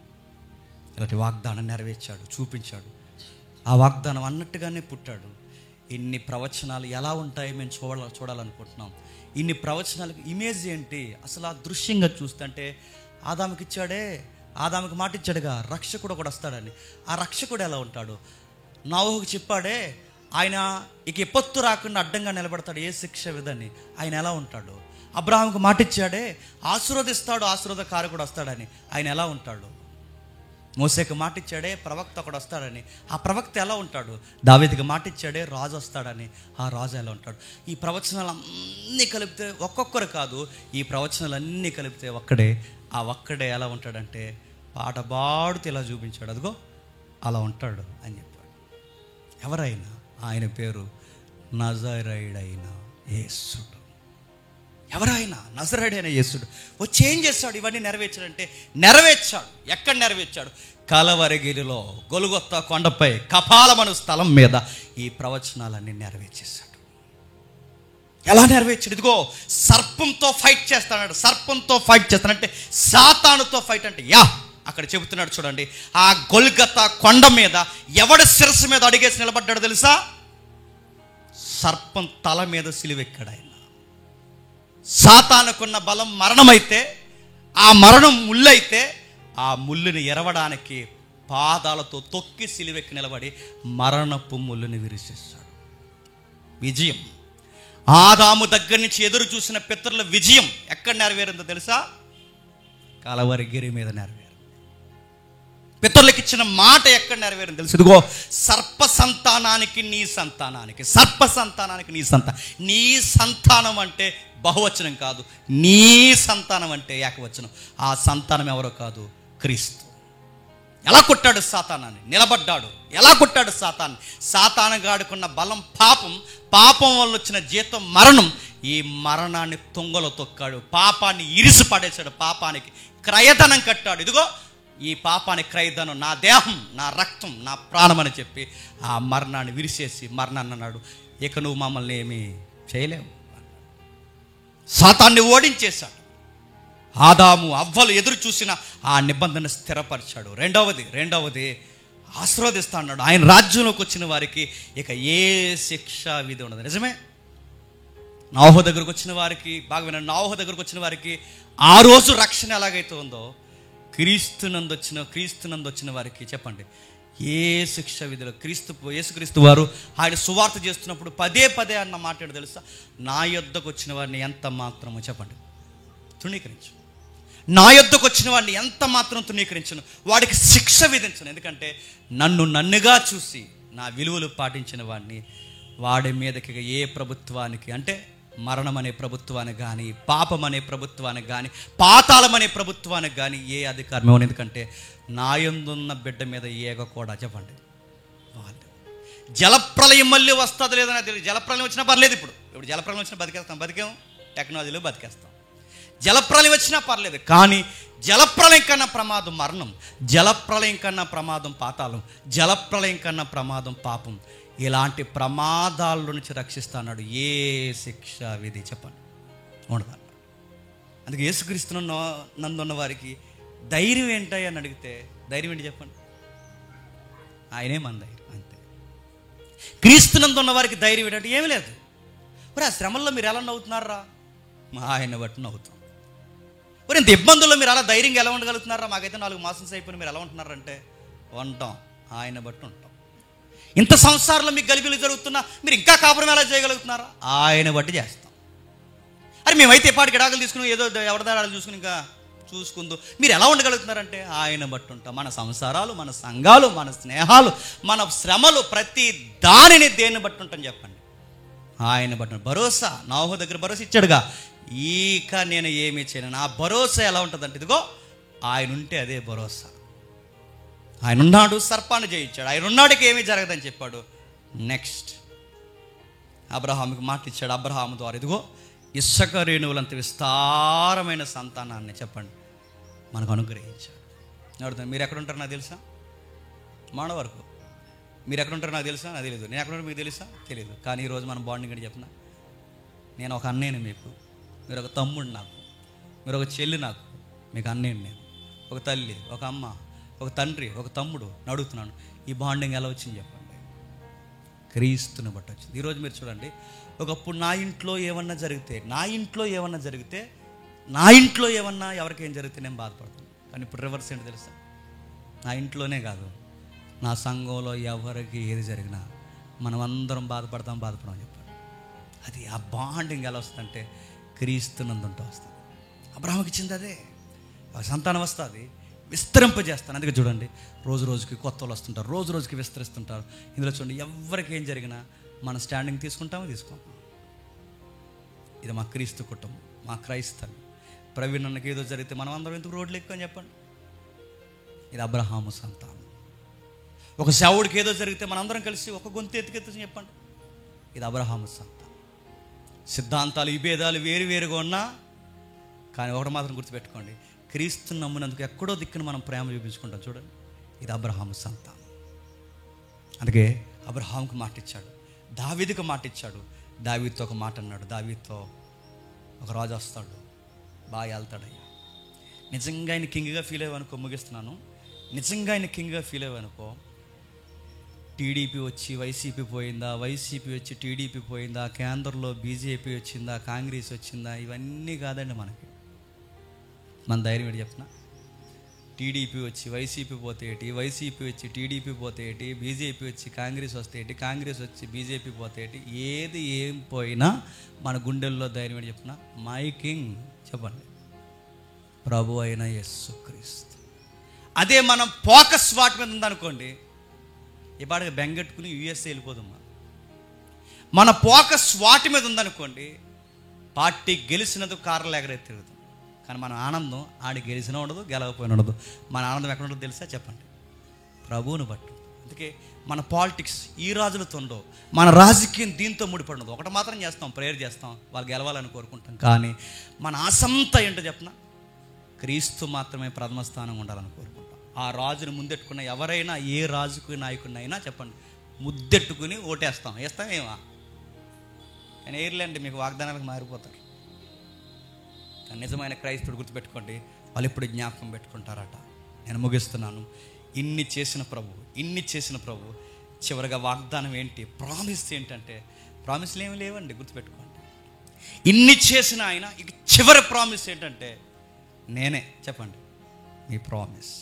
ఇలాంటి వాగ్దానం నెరవేర్చాడు, చూపించాడు. ఆ వాగ్దానం అన్నట్టుగానే పుట్టాడు. ఇన్ని ప్రవచనాలు ఎలా ఉంటాయి మేము చూడాలనుకుంటున్నాం. ఇన్ని ప్రవచనాలకు ఇమేజ్ ఏంటి అసలు? ఆ దృశ్యంగా చూస్తుంటే ఆదాముకి మాట ఇచ్చాడుగా, రక్షకుడు కూడా వస్తాడని. ఆ రక్షకుడు ఎలా ఉంటాడు? నోవహుకు చెప్పాడే, ఆయన ఇక ఎప్పొత్తు రాకుండా అడ్డంగా నిలబడతాడు, ఏ శిక్ష విధని. ఆయన ఎలా ఉంటాడు? అబ్రహాముకు మాట ఇచ్చాడే, ఆశీర్వదిస్తాడు, ఆశీర్వాదకారకుడు వస్తాడని. ఆయన ఎలా ఉంటాడు? మోసేకు మాట ఇచ్చాడే, ప్రవక్త ఒకడు వస్తాడని. ఆ ప్రవక్త ఎలా ఉంటాడు? దావీదుకి మాట ఇచ్చాడే, రాజు వస్తాడని. ఆ రాజు ఎలా ఉంటాడు? ఈ ప్రవచనాలు అన్నీ కలిపితే, ఒక్కొక్కరు కాదు, ఈ ప్రవచనాలన్నీ కలిపితే ఒక్కడే ఎలా ఉంటాడంటే, పాట పాడుతూ ఇలా చూపించాడు, అదిగో అలా ఉంటాడు అని చెప్పాడు. ఎవరైనా? ఆయన పేరు నజరేయుడైన యేసుడు. ఎవరైనా? నజరేయుడైన యేసుడు వచ్చి ఏం చేస్తాడు? ఇవన్నీ నెరవేర్చాడంటే నెరవేర్చాడు. ఎక్కడ నెరవేర్చాడు? కలవరగిరిలో, గొలుగొత్తా కొండపై, కపాలమను స్థలం మీద ఈ ప్రవచనాలన్నీ నెరవేర్చేశాడు. ఎలా నెరవేర్చాడు? ఇదిగో సర్పంతో ఫైట్ చేస్తాడు. సర్పంతో ఫైట్ చేస్తానంటే సాతానుతో ఫైట్ అంటే అక్కడ చెబుతున్నాడు చూడండి. ఆ గొల్గొతా కొండ మీద ఎవడి శిరస్సు మీద అడిగేసి నిలబడ్డాడు తెలుసా? సర్పం తల మీద సిలువెక్కాడు ఆయన. సాతానుకున్న బలం మరణమైతే, ఆ మరణం ముళ్ళైతే, ఆ ముళ్ళుని ఎరవడానికి పాదాలతో తొక్కి సిలువెక్కి నిలబడి మరణపు ముళ్ళుని విరిచేశాడు. విజయం. ఆదాము దగ్గర నుంచి ఎదురు చూసిన పితరుల విజయం ఎక్కడ నెరవేరిందో తెలుసా? కలవరగిరి మీద నెరవేరు. పితరులకు ఇచ్చిన మాట ఎక్కడ నెరవేరింది తెలుసు? ఇదిగో సర్ప సంతానానికి నీ సంతానానికి, సర్ప సంతానానికి నీ సంతానం. నీ సంతానం అంటే బహువచనం కాదు, నీ సంతానం అంటే ఏకవచనం. ఆ సంతానం ఎవరో కాదు, క్రీస్తు. ఎలా కొట్టాడు సాతానాన్ని? నిలబడ్డాడు. ఎలా కొట్టాడు సాతాన్ని? సాతానుగాడుకున్న బలం పాపం, పాపం వల్ల వచ్చిన జీతం మరణం. ఈ మరణాన్ని తుంగలో తొక్కాడు, పాపాన్ని ఇరిసి పడేశాడు, పాపానికి క్రయధనం కట్టాడు. ఇదిగో ఈ పాపానికి క్రయధనం నా దేహం, నా రక్తం, నా ప్రాణం అని చెప్పి ఆ మరణాన్ని విరిసేసి మరణాన్ని అన్నాడు, ఇక నువ్వు మమ్మల్ని ఏమీ చేయలేవు. సాతాన్ని ఓడించేశాడు. ఆదాము అవ్వలు ఎదురు చూసిన ఆ నిబంధన స్థిరపరిచాడు. రెండవది ఆశీర్వదిస్తా అన్నాడు. ఆయన రాజ్యంలోకి వచ్చిన వారికి ఇక ఏ శిక్షా విధి ఉండదు. నిజమే. నోవహు దగ్గరకు వచ్చిన వారికి, బాగా వినండి, నోవహు దగ్గరకు వచ్చిన వారికి ఆ రోజు రక్షణ ఎలాగైతే ఉందో, క్రీస్తునందు వచ్చిన వారికి చెప్పండి ఏ శిక్ష విధిలో. యేసుక్రీస్తు వారు ఆయన సువార్త చేస్తున్నప్పుడు పదే అన్న మాట తెలుసా? నా యొద్దకు వచ్చిన వారిని ఎంత మాత్రమో చెప్పండి తృణీకరించు. నా యొద్దకు వచ్చిన వాడిని ఎంత మాత్రం తృణీకరించను, వాడికి శిక్ష విధించను. ఎందుకంటే నన్నుగా చూసి నా విలువలు పాటించిన వాడిని, వాడి మీదకి ఏ ప్రభుత్వానికి అంటే మరణం అనే ప్రభుత్వానికి కానీ, పాపం అనే ప్రభుత్వానికి కానీ, పాతాళం అనే ప్రభుత్వానికి కానీ ఏ అధికారం ఇవ్వను. ఎందుకంటే నా యందున్న బిడ్డ మీద ఏగ కూడా చెప్పండి వాళ్ళు. జలప్రలయం మళ్ళీ వస్తుంది లేదని తెలియదు. జలప్రలయం వచ్చినా పర్లేదు. ఇప్పుడు జలప్రలయం వచ్చినా బతికేం టెక్నాలజీలో బతికేస్తాం. జలప్రలయం వచ్చినా పర్లేదు, కానీ జలప్రలయం కన్నా ప్రమాదం మరణం, జలప్రలయం కన్నా ప్రమాదం పాతాళం, జలప్రలయం కన్నా ప్రమాదం పాపం. ఇలాంటి ప్రమాదాల నుంచి రక్షిస్తాడు. ఏ శిక్ష విధి చెప్పండి ఉండదు. అందుకే యేసుక్రీస్తును నందున్న వారికి ధైర్యం ఏంటి అని అడిగితే ధైర్యం ఏంటి చెప్పండి? ఆయనే మన ధైర్యం, అంతే. క్రీస్తునందున్న వారికి ధైర్యం ఏంటంటే ఏమీ లేదు. మరి ఆ శ్రమల్లో మీరు ఎలా నవ్వుతున్నారా? మా ఆయన బట్టి నవ్వుతాం. మరి ఇంత ఇబ్బందుల్లో మీరు అలా ధైర్యంగా ఎలా ఉండగలుగుతున్నారా? మాకైతే 4 మాసాలు అయిపోయిన మీరు ఎలా ఉంటున్నారంటే ఉంటాం, ఆయన బట్టి ఉంటాం. ఇంత సంసారంలో మీకు గలిబిలు జరుగుతున్నా మీరు ఇంకా కాపురం ఎలా చేయగలుగుతున్నారా? ఆయన బట్టి చేస్తాం. అరే మేమైతే ఎప్పటికి గిడాకులు తీసుకుని ఏదో ఎవరిదారాలు చూసుకుని ఇంకా చూసుకుందు మీరు ఎలా ఉండగలుగుతున్నారంటే ఆయన బట్టి ఉంటాం. మన సంసారాలు, మన సంఘాలు, మన స్నేహాలు, మన శ్రమలు, ప్రతి దానిని దేన్ని బట్టి ఉంటాం చెప్పండి? ఆయన బట్టి. భరోసా, నోవహు దగ్గర భరోసా ఇచ్చాడుగా, ఇక నేను ఏమీ చేయను. ఆ భరోసా ఎలా ఉంటుందంటే ఇదిగో ఆయన ఉంటే అదే భరోసా. ఆయన ఉన్నాడు, సర్పాన్ని జయించాడు. ఆయన ఉన్నాడుకి ఏమీ జరగదని చెప్పాడు. నెక్స్ట్ అబ్రహాముకి మాట ఇచ్చాడు. అబ్రహాము ద్వారా ఇదిగో ఇస్సాకు రేణువులంత విస్తారమైన సంతానాన్ని చెప్పండి మనకు అనుగ్రహించాడు. అడుగుతాను, మీరు ఎక్కడ ఉంటారో నాకు తెలుసా? మానవ వరకు మీరు ఎక్కడ ఉంటారో నాకు తెలుసా? నాకు తెలియదు. నేను ఎక్కడ ఉంటారో మీకు తెలుసా? తెలియదు. కానీ ఈరోజు మనం బాండింగ్ అని చెప్పిన, నేను ఒక అన్నయ్యని మీకు, మీరు ఒక తమ్ముడు నాకు, మీరు ఒక చెల్లి నాకు, మీకు అన్నయ్యని నేను, ఒక తల్లి, ఒక అమ్మ, ఒక తండ్రి, ఒక తమ్ముడు. అడుగుతున్నాను, ఈ బాండింగ్ ఎలా వచ్చింది చెప్పండి? క్రీస్తుని బట్టి వచ్చింది. ఈరోజు మీరు చూడండి, ఒకప్పుడు నా ఇంట్లో ఏమన్నా జరిగితే ఎవరికేం జరిగితే నేను బాధపడతాను. కానీ ఇప్పుడు రివర్స్ ఏంటి తెలుసా? నా ఇంట్లోనే కాదు, నా సంఘంలో ఎవరికి ఏది జరిగినా మనం అందరం బాధపడతాం చెప్పండి. అది ఆ బాండింగ్ ఎలా వస్తుందంటే క్రీస్తునందుంటూ వస్తుంది. అబ్రహాముకి ఇచ్చింది అదే. సంతానం వస్తుంది, విస్తరింపజేస్తాను. అందుకే చూడండి, రోజు రోజుకి కొత్త వాళ్ళు వస్తుంటారు, రోజు రోజుకి విస్తరిస్తుంటారు. ఇందులో చూడండి, ఎవరికి ఏం జరిగినా మన స్టాండింగ్ తీసుకోం. ఇది మా క్రీస్తు కుటుంబం, మా క్రైస్తవం. ప్రవీణ్ అన్నకి ఏదో జరిగితే మనం అందరం ఎందుకు రోడ్లు ఎక్కువని చెప్పండి? ఇది అబ్రహాము సంతానం. ఒక సేవకుడికి ఏదో జరిగితే మనందరం కలిసి ఒక గొంతు ఎత్తుకెత్తుని చెప్పండి. ఇది అబ్రహాము సంతానం. సిద్ధాంతాలు, విభేదాలు వేరువేరుగా ఉన్నా కానీ ఒకటి మాత్రం గుర్తుపెట్టుకోండి, క్రీస్తుని నమ్మినందుకు ఎక్కడో దిక్కున మనం ప్రేమ చూపించుకుంటాం. చూడండి, ఇది అబ్రహాము సంతానం. అందుకే అబ్రహాముకు మాట ఇచ్చాడు, దావీదుకు మాట ఇచ్చాడు. దావీదుతో ఒక మాట అన్నాడు, దావీదుతో ఒక రాజు వస్తాడు, బాగా వెళ్తాడయ్యా. నిజంగా ఆయన కింగ్గా ఫీల్ అయ్యావనుకో, ముగిస్తున్నాను, నిజంగా ఆయన కింగ్గా ఫీల్ అయ్యావనుకో, టీడీపీ వచ్చి వైసీపీ పోయిందా, వైసీపీ వచ్చి టీడీపీ పోయిందా, కేంద్రంలో బీజేపీ వచ్చిందా, కాంగ్రెస్ వచ్చిందా, ఇవన్నీ కాదండి మనకి. మన ధైర్యం ఏంటి చెప్పిన? టీడీపీ వచ్చి వైసీపీ పోతే ఏంటి, వైసీపీ వచ్చి టీడీపీ పోతే ఏంటి, బీజేపీ వచ్చి కాంగ్రెస్ వస్తే ఏంటి, కాంగ్రెస్ వచ్చి బీజేపీ పోతే ఏంటి, ఏది ఏం పోయినా మన గుండెల్లో ధైర్యం ఏంటి చెప్పిన? మై కింగ్ చెప్పండి, ప్రభు అయిన యేసుక్రీస్తు. అదే మనం ఫోకస్ వాటి మీద ఉందనుకోండి, ఇప్పటికి బెంగెట్టుకుని యూఎస్ఏ వెళ్ళిపోదమ్మా. మన ఫోకస్ వాటి మీద ఉందనుకోండి, పార్టీ గెలిచినందుకు కార్లు ఎగరైతే తిరుగుతాం. కానీ మన ఆనందం ఆడి గెలిచినా ఉండదు, గెలవపోయినా ఉండదు. మన ఆనందం ఎక్కడ ఉండదు తెలుసా చెప్పండి? ప్రభువుని బట్టి. అందుకే మన పాలిటిక్స్ ఈ రాజులతో ఉండవు, మన రాజకీయం దీంతో ముడిపడి ఉండదు. ఒకటి మాత్రం చేస్తాం, ప్రేయర్ చేస్తాం, వాళ్ళు గెలవాలని కోరుకుంటాం. కానీ మన ఆసంతా ఏంటో చెప్పిన? క్రీస్తు మాత్రమే ప్రథమ స్థానం ఉండాలని కోరుకుంటాం. ఆ రాజుని ముందెట్టుకున్న ఎవరైనా, ఏ రాజుకు నాయకుడినైనా చెప్పండి, ముద్దెట్టుకుని ఓటేస్తాం. వేస్తామేమా? కానీ ఎయిర్లాండ్ మీకు వాగ్దానాలకు మారిపోతారు. కానీ నిజమైన క్రైస్తవుడు గుర్తుపెట్టుకోండి, వాళ్ళు ఇప్పుడు జ్ఞాపకం పెట్టుకుంటారట. నేను ముగిస్తున్నాను. ఇన్ని చేసిన ప్రభు చివరిగా వాగ్దానం ఏంటి, ప్రామిస్ ఏంటంటే, ప్రామిస్లు ఏమి లేవండి, గుర్తుపెట్టుకోండి. ఇన్ని చేసిన ఆయన ఇక చివరి ప్రామిస్ ఏంటంటే, నేనే చెప్పండి మీ ప్రామిస్.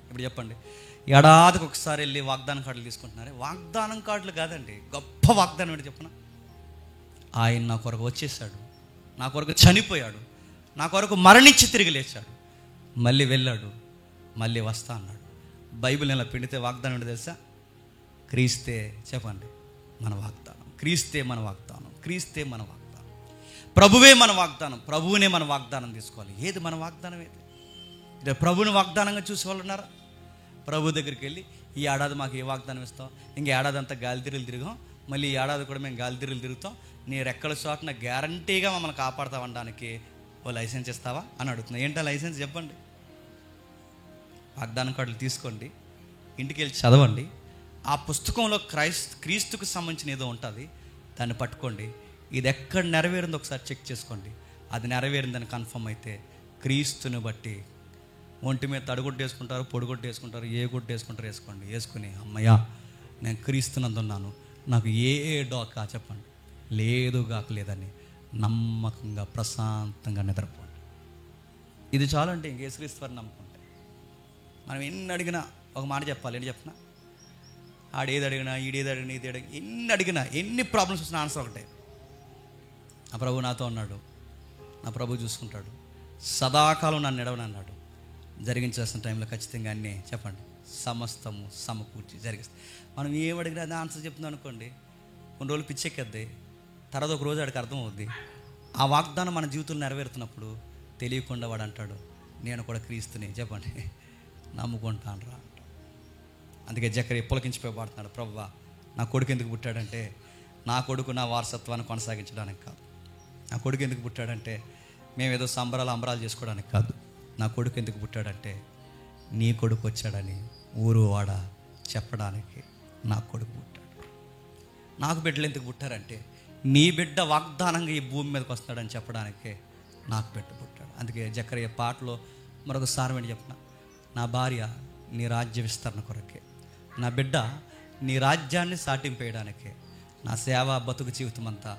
ఇప్పుడు చెప్పండి, ఏడాదికి ఒకసారి వెళ్ళి వాగ్దానం కార్డులు తీసుకుంటున్నారే, వాగ్దానం కార్డులు కాదండి, గొప్ప వాగ్దానం ఏంటి చెప్పిన? ఆయన నా కొరకు వచ్చేసాడు, నా కొరకు చనిపోయాడు, నా కొరకు మరణించి తిరిగి లేచాడు, మళ్ళీ వెళ్ళాడు, మళ్ళీ వస్తా అన్నాడు. బైబిల్ ఇలా పిండితే వాగ్దానం ఏంటి తెలుసా? క్రీస్తే చెప్పండి మన వాగ్దానం, క్రీస్తే మన వాగ్దానం, క్రీస్తే మన వాగ్దానం, ప్రభువే మన వాగ్దానం, ప్రభువునే మన వాగ్దానం తీసుకోవాలి. ఏది మన వాగ్దానం? ఏది? ఇదే ప్రభుని వాగ్దానంగా చూసే వాళ్ళు ఉన్నారా? ప్రభు దగ్గరికి వెళ్ళి, ఈ ఏడాది మాకు ఏ వాగ్దానం ఇస్తాం, ఇంక ఏడాది అంతా గాలిదిరులు తిరిగాం, మళ్ళీ ఈ ఏడాది కూడా మేము గాలిదిరులు తిరుగుతాం, నీ రెక్కల చోటన గ్యారంటీగా మమ్మల్ని కాపాడుతామనడానికి ఓ లైసెన్స్ ఇస్తావా అని అడుగుతున్నా. ఏంటో లైసెన్స్ చెప్పండి. వాగ్దానం కార్డులు తీసుకోండి, ఇంటికి వెళ్ళి చదవండి. ఆ పుస్తకంలో క్రీస్తుకు సంబంధించిన ఏదో ఉంటుంది, దాన్ని పట్టుకోండి. ఇది ఎక్కడ నెరవేరిందో ఒకసారి చెక్ చేసుకోండి. అది నెరవేరిందని కన్ఫర్మ్ అయితే క్రీస్తుని బట్టి ఒంటి మీద తడిగుడ్డు వేసుకుంటారు, పొడిగుడ్డు వేసుకుంటారు, ఏ గుడ్డు వేసుకుంటారు వేసుకోండి. వేసుకుని అమ్మయ్యా నేను క్రీస్తునందున్నాను, నాకు ఏ డోకా చెప్పండి లేదు కాకలేదని నమ్మకంగా ప్రశాంతంగా నిద్రపోండి. ఇది చాలంటే ఇంకేసుక్రీస్తు వారిని నమ్ముకుంటే మనం ఎన్ని అడిగినా ఒక మాట చెప్పాలి. ఏంటి చెప్పినా? ఆడేది అడిగినా, ఈడేది అడిగినా, ఇది అడిగినా, ఎన్ని అడిగినా, ఎన్ని ప్రాబ్లమ్స్ వచ్చినా ఆన్సర్ ఒకటే, నా ప్రభు నాతో ఉన్నాడు, నా ప్రభు చూసుకుంటాడు, సదాకాలం నన్ను ఎడవనన్నాడు, జరిగించాల్సిన టైంలో ఖచ్చితంగా అన్నీ చెప్పండి సమస్తము సమకూర్చి జరిగిస్తాం. మనం ఏమడిగినా అది ఆన్సర్ చెప్తున్నాం అనుకోండి, కొన్ని రోజులు పిచ్చెక్కేద్ది, తర్వాత ఒక రోజు వాడికి అర్థమవుద్ది. ఆ వాగ్దానం మన జీవితంలో నెరవేరుతున్నప్పుడు తెలియకుండా వాడు అంటాడు, నేను కూడా క్రీస్తుని చెప్పండి నమ్ముకుంటాను రా అంటాడు. అందుకే జకరియా పులకించిపోయి పాడుతున్నాడు, ప్రభువా నా కొడుకు ఎందుకు పుట్టాడంటే, నా కొడుకు నా వారసత్వాన్ని కొనసాగించడానికి కాదు, నా కొడుకు ఎందుకు పుట్టాడంటే మేమేదో సంబరాలు అంబరాలు చేసుకోవడానికి కాదు, నా కొడుకు ఎందుకు పుట్టాడంటే నీ కొడుకు వచ్చాడని ఊరు వాడ చెప్పడానికి నా కొడుకు పుట్టాడు. నాకు బిడ్డలు ఎందుకు పుట్టారంటే నీ బిడ్డ వాగ్దానంగా ఈ భూమి మీదకి వస్తాడని చెప్పడానికే నాకు బిడ్డ పుట్టాడు. అందుకే జకరియా పాటలో మరొకసారి ఏంటి చెప్పిన, నా భార్య నీ రాజ్య విస్తరణ కొరకే, నా బిడ్డ నీ రాజ్యాన్ని సాటింపేయడానికే, నా సేవా బతుకు జీవితం అంతా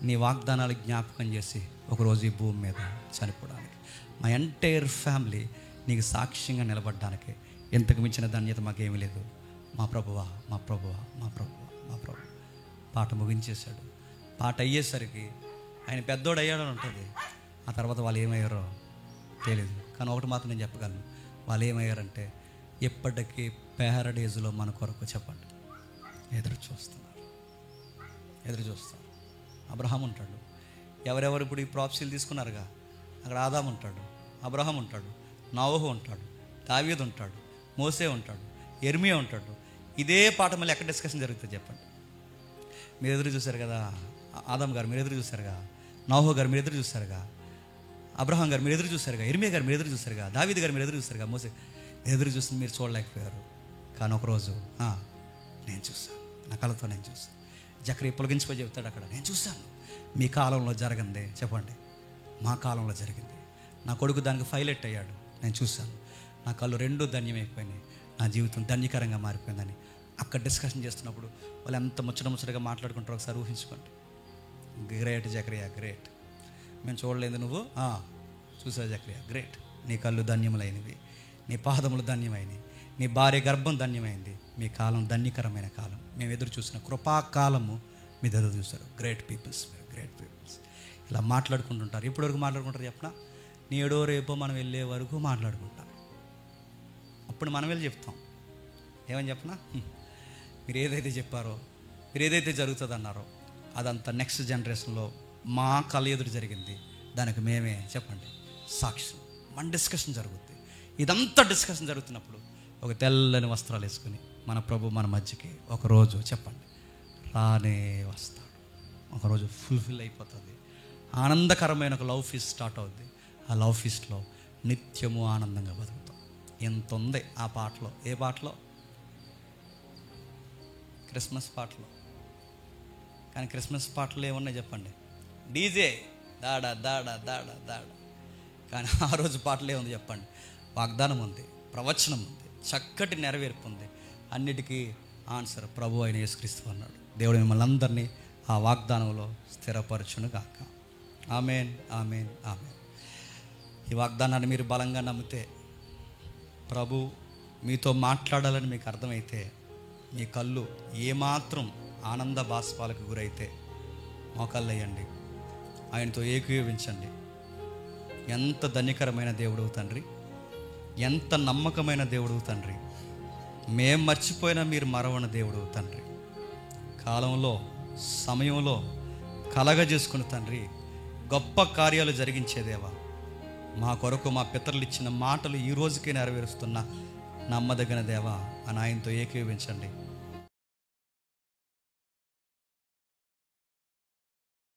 నీ వాగ్దానాలు జ్ఞాపకం చేసి ఒకరోజు ఈ భూమి మీద చనిపోవడానికి, మా ఎంటైర్ ఫ్యామిలీ నీకు సాక్ష్యంగా నిలబడడానికి. ఎంతకు మించిన ధన్యత మాకేమీ లేదు. మా ప్రభువా, మా ప్రభువా, మా ప్రభువా, మా ప్రభు. పాట ముగించేశాడు. పాట అయ్యేసరికి ఆయన పెద్దోడు అయ్యాడని ఉంటుంది. ఆ తర్వాత వాళ్ళు ఏమయ్యారో తెలియదు. కానీ ఒకటి మాత్రం నేను చెప్పగలను, వాళ్ళు ఏమయ్యారంటే ఎప్పటికీ ప్యారడైజ్లో మన కొరకు చెప్పండి ఎదురు చూస్తున్నారు. అబ్రహాం ఉంటాడు. ఎవరెవరు ఇప్పుడు ఈ ప్రాప్సీలు తీసుకున్నారుగా, అక్కడ ఆదాం ఉంటాడు, అబ్రహాం ఉంటాడు, నోవహు ఉంటాడు, దావీదు ఉంటాడు, మోసే ఉంటాడు, యెర్మీయా ఉంటాడు. ఇదే పాట మళ్ళీ ఎక్కడ డిస్కషన్ జరుగుతుంది చెప్పండి? మీరు ఎదురు చూశారు కదా ఆదాం గారు, మీరు ఎదురు చూశారుగా నోవహు గారు, మీరు ఎదురు చూశారుగా అబ్రహాం గారు, మీరు ఎదురు చూశారుగా యెర్మీయా గారు, మీరు ఎదురు చూశారుగా దావీదు గారు, మీరు ఎదురు చూశారుగా మోసే. ఎదురు చూసి మీరు చూడలేకపోయారు. కానీ ఒకరోజు నేను చూశాను, నా కళ్ళతో నేను చూశాను. జకరియా పొలగించిపోయి చెబుతాడు అక్కడ, నేను చూశాను. మీ కాలంలో జరగందే చెప్పండి, మా కాలంలో జరిగింది. నా కొడుకు దానికి పైలట్ అయ్యాడు, నేను చూశాను. నా కళ్ళు రెండూ ధన్యమైపోయినాయి, నా జీవితం ధన్యకరంగా మారిపోయిందని అక్కడ డిస్కషన్ చేస్తున్నప్పుడు వాళ్ళు ఎంత ముచ్చటగా మాట్లాడుకుంటారో ఒకసారి ఊహించుకోండి. గ్రేట్ జకరియా, గ్రేట్. మేము చూడలేదు, నువ్వు చూసావు జకరియా, గ్రేట్. నీ కళ్ళు ధన్యములైనవి, నీ పాదములు ధన్యమైనవి, నీ భార్య గర్భం ధన్యమైంది. మీ కాలం ధన్యకరమైన కాలం. మేము ఎదురు చూసిన కృపాకాలము మీరు ఎదురు చూస్తారు. Great peoples, great peoples. ఇలా మాట్లాడుకుంటుంటారు. ఇప్పటివరకు మాట్లాడుకుంటారు చెప్పనా? నేడో రేపో మనం వెళ్ళే వరకు మాట్లాడుకుంటారు. అప్పుడు మనం వెళ్ళి చెప్తాం, ఏమని చెప్పనా, మీరు ఏదైతే చెప్పారో, మీరు ఏదైతే జరుగుతుంది అన్నారో అదంతా నెక్స్ట్ జనరేషన్లో మా కళ్ళ ఎదురు జరిగింది, దానికి మేమే చెప్పండి సాక్ష్యం. మన డిస్కషన్ జరుగుతుంది. ఇదంతా డిస్కషన్ జరుగుతున్నప్పుడు ఒక తెల్లని వస్త్రాలు వేసుకుని మన ప్రభు మన మధ్యకి ఒకరోజు చెప్పండి రానే వస్తాడు. ఒకరోజు ఫుల్ఫిల్ అయిపోతుంది. ఆనందకరమైన ఒక లవ్ ఫీస్ట్ స్టార్ట్ అవుద్ది. ఆ లవ్ ఫీస్ట్లో నిత్యము ఆనందంగా బతుకుతాం. ఎంత ఉంది ఆ పాటలో. ఏ పాటలో? క్రిస్మస్ పాటలో. కానీ క్రిస్మస్ పాటలు ఏమున్నాయి చెప్పండి? డీజే దాడా దాడా దాడా దాడా. కానీ ఆ రోజు పాటలు ఏముంది చెప్పండి? వాగ్దానం ఉంది, ప్రవచనం ఉంది, చక్కటి నెరవేర్పు ఉంది. అన్నిటికీ ఆన్సర్ ప్రభు అయిన యేసుక్రీస్తు అన్నాడు. దేవుడు మిమ్మల్ని అందరినీ ఆ వాగ్దానంలో స్థిరపరచును గాక. ఆమేన్, ఆమేన్, ఆమేన్. ఈ వాగ్దానాన్ని మీరు బలంగా నమ్మితే, ప్రభు మీతో మాట్లాడాలని మీకు అర్థమైతే, మీ కళ్ళు ఏమాత్రం ఆనంద బాష్పాలకు గురైతే మోకాళ్ళు వేయండి, ఆయనతో ఏకీభవించండి. ఎంత ధన్యకరమైన దేవుడు తండ్రి, ఎంత నమ్మకమైన దేవుడు తండ్రి. మేం మర్చిపోయినా మీరు మరవని దేవుడు తండ్రి. కాలంలో సమయంలో కలగజేసుకుని తండ్రి గొప్ప కార్యాలు జరిగించేదేవా, మా కొరకు మా పితరులు ఇచ్చిన మాటలు ఈ రోజుకే నెరవేరుస్తున్న నమ్మదగిన దేవా అని ఆయనతో ఏకీభవించండి.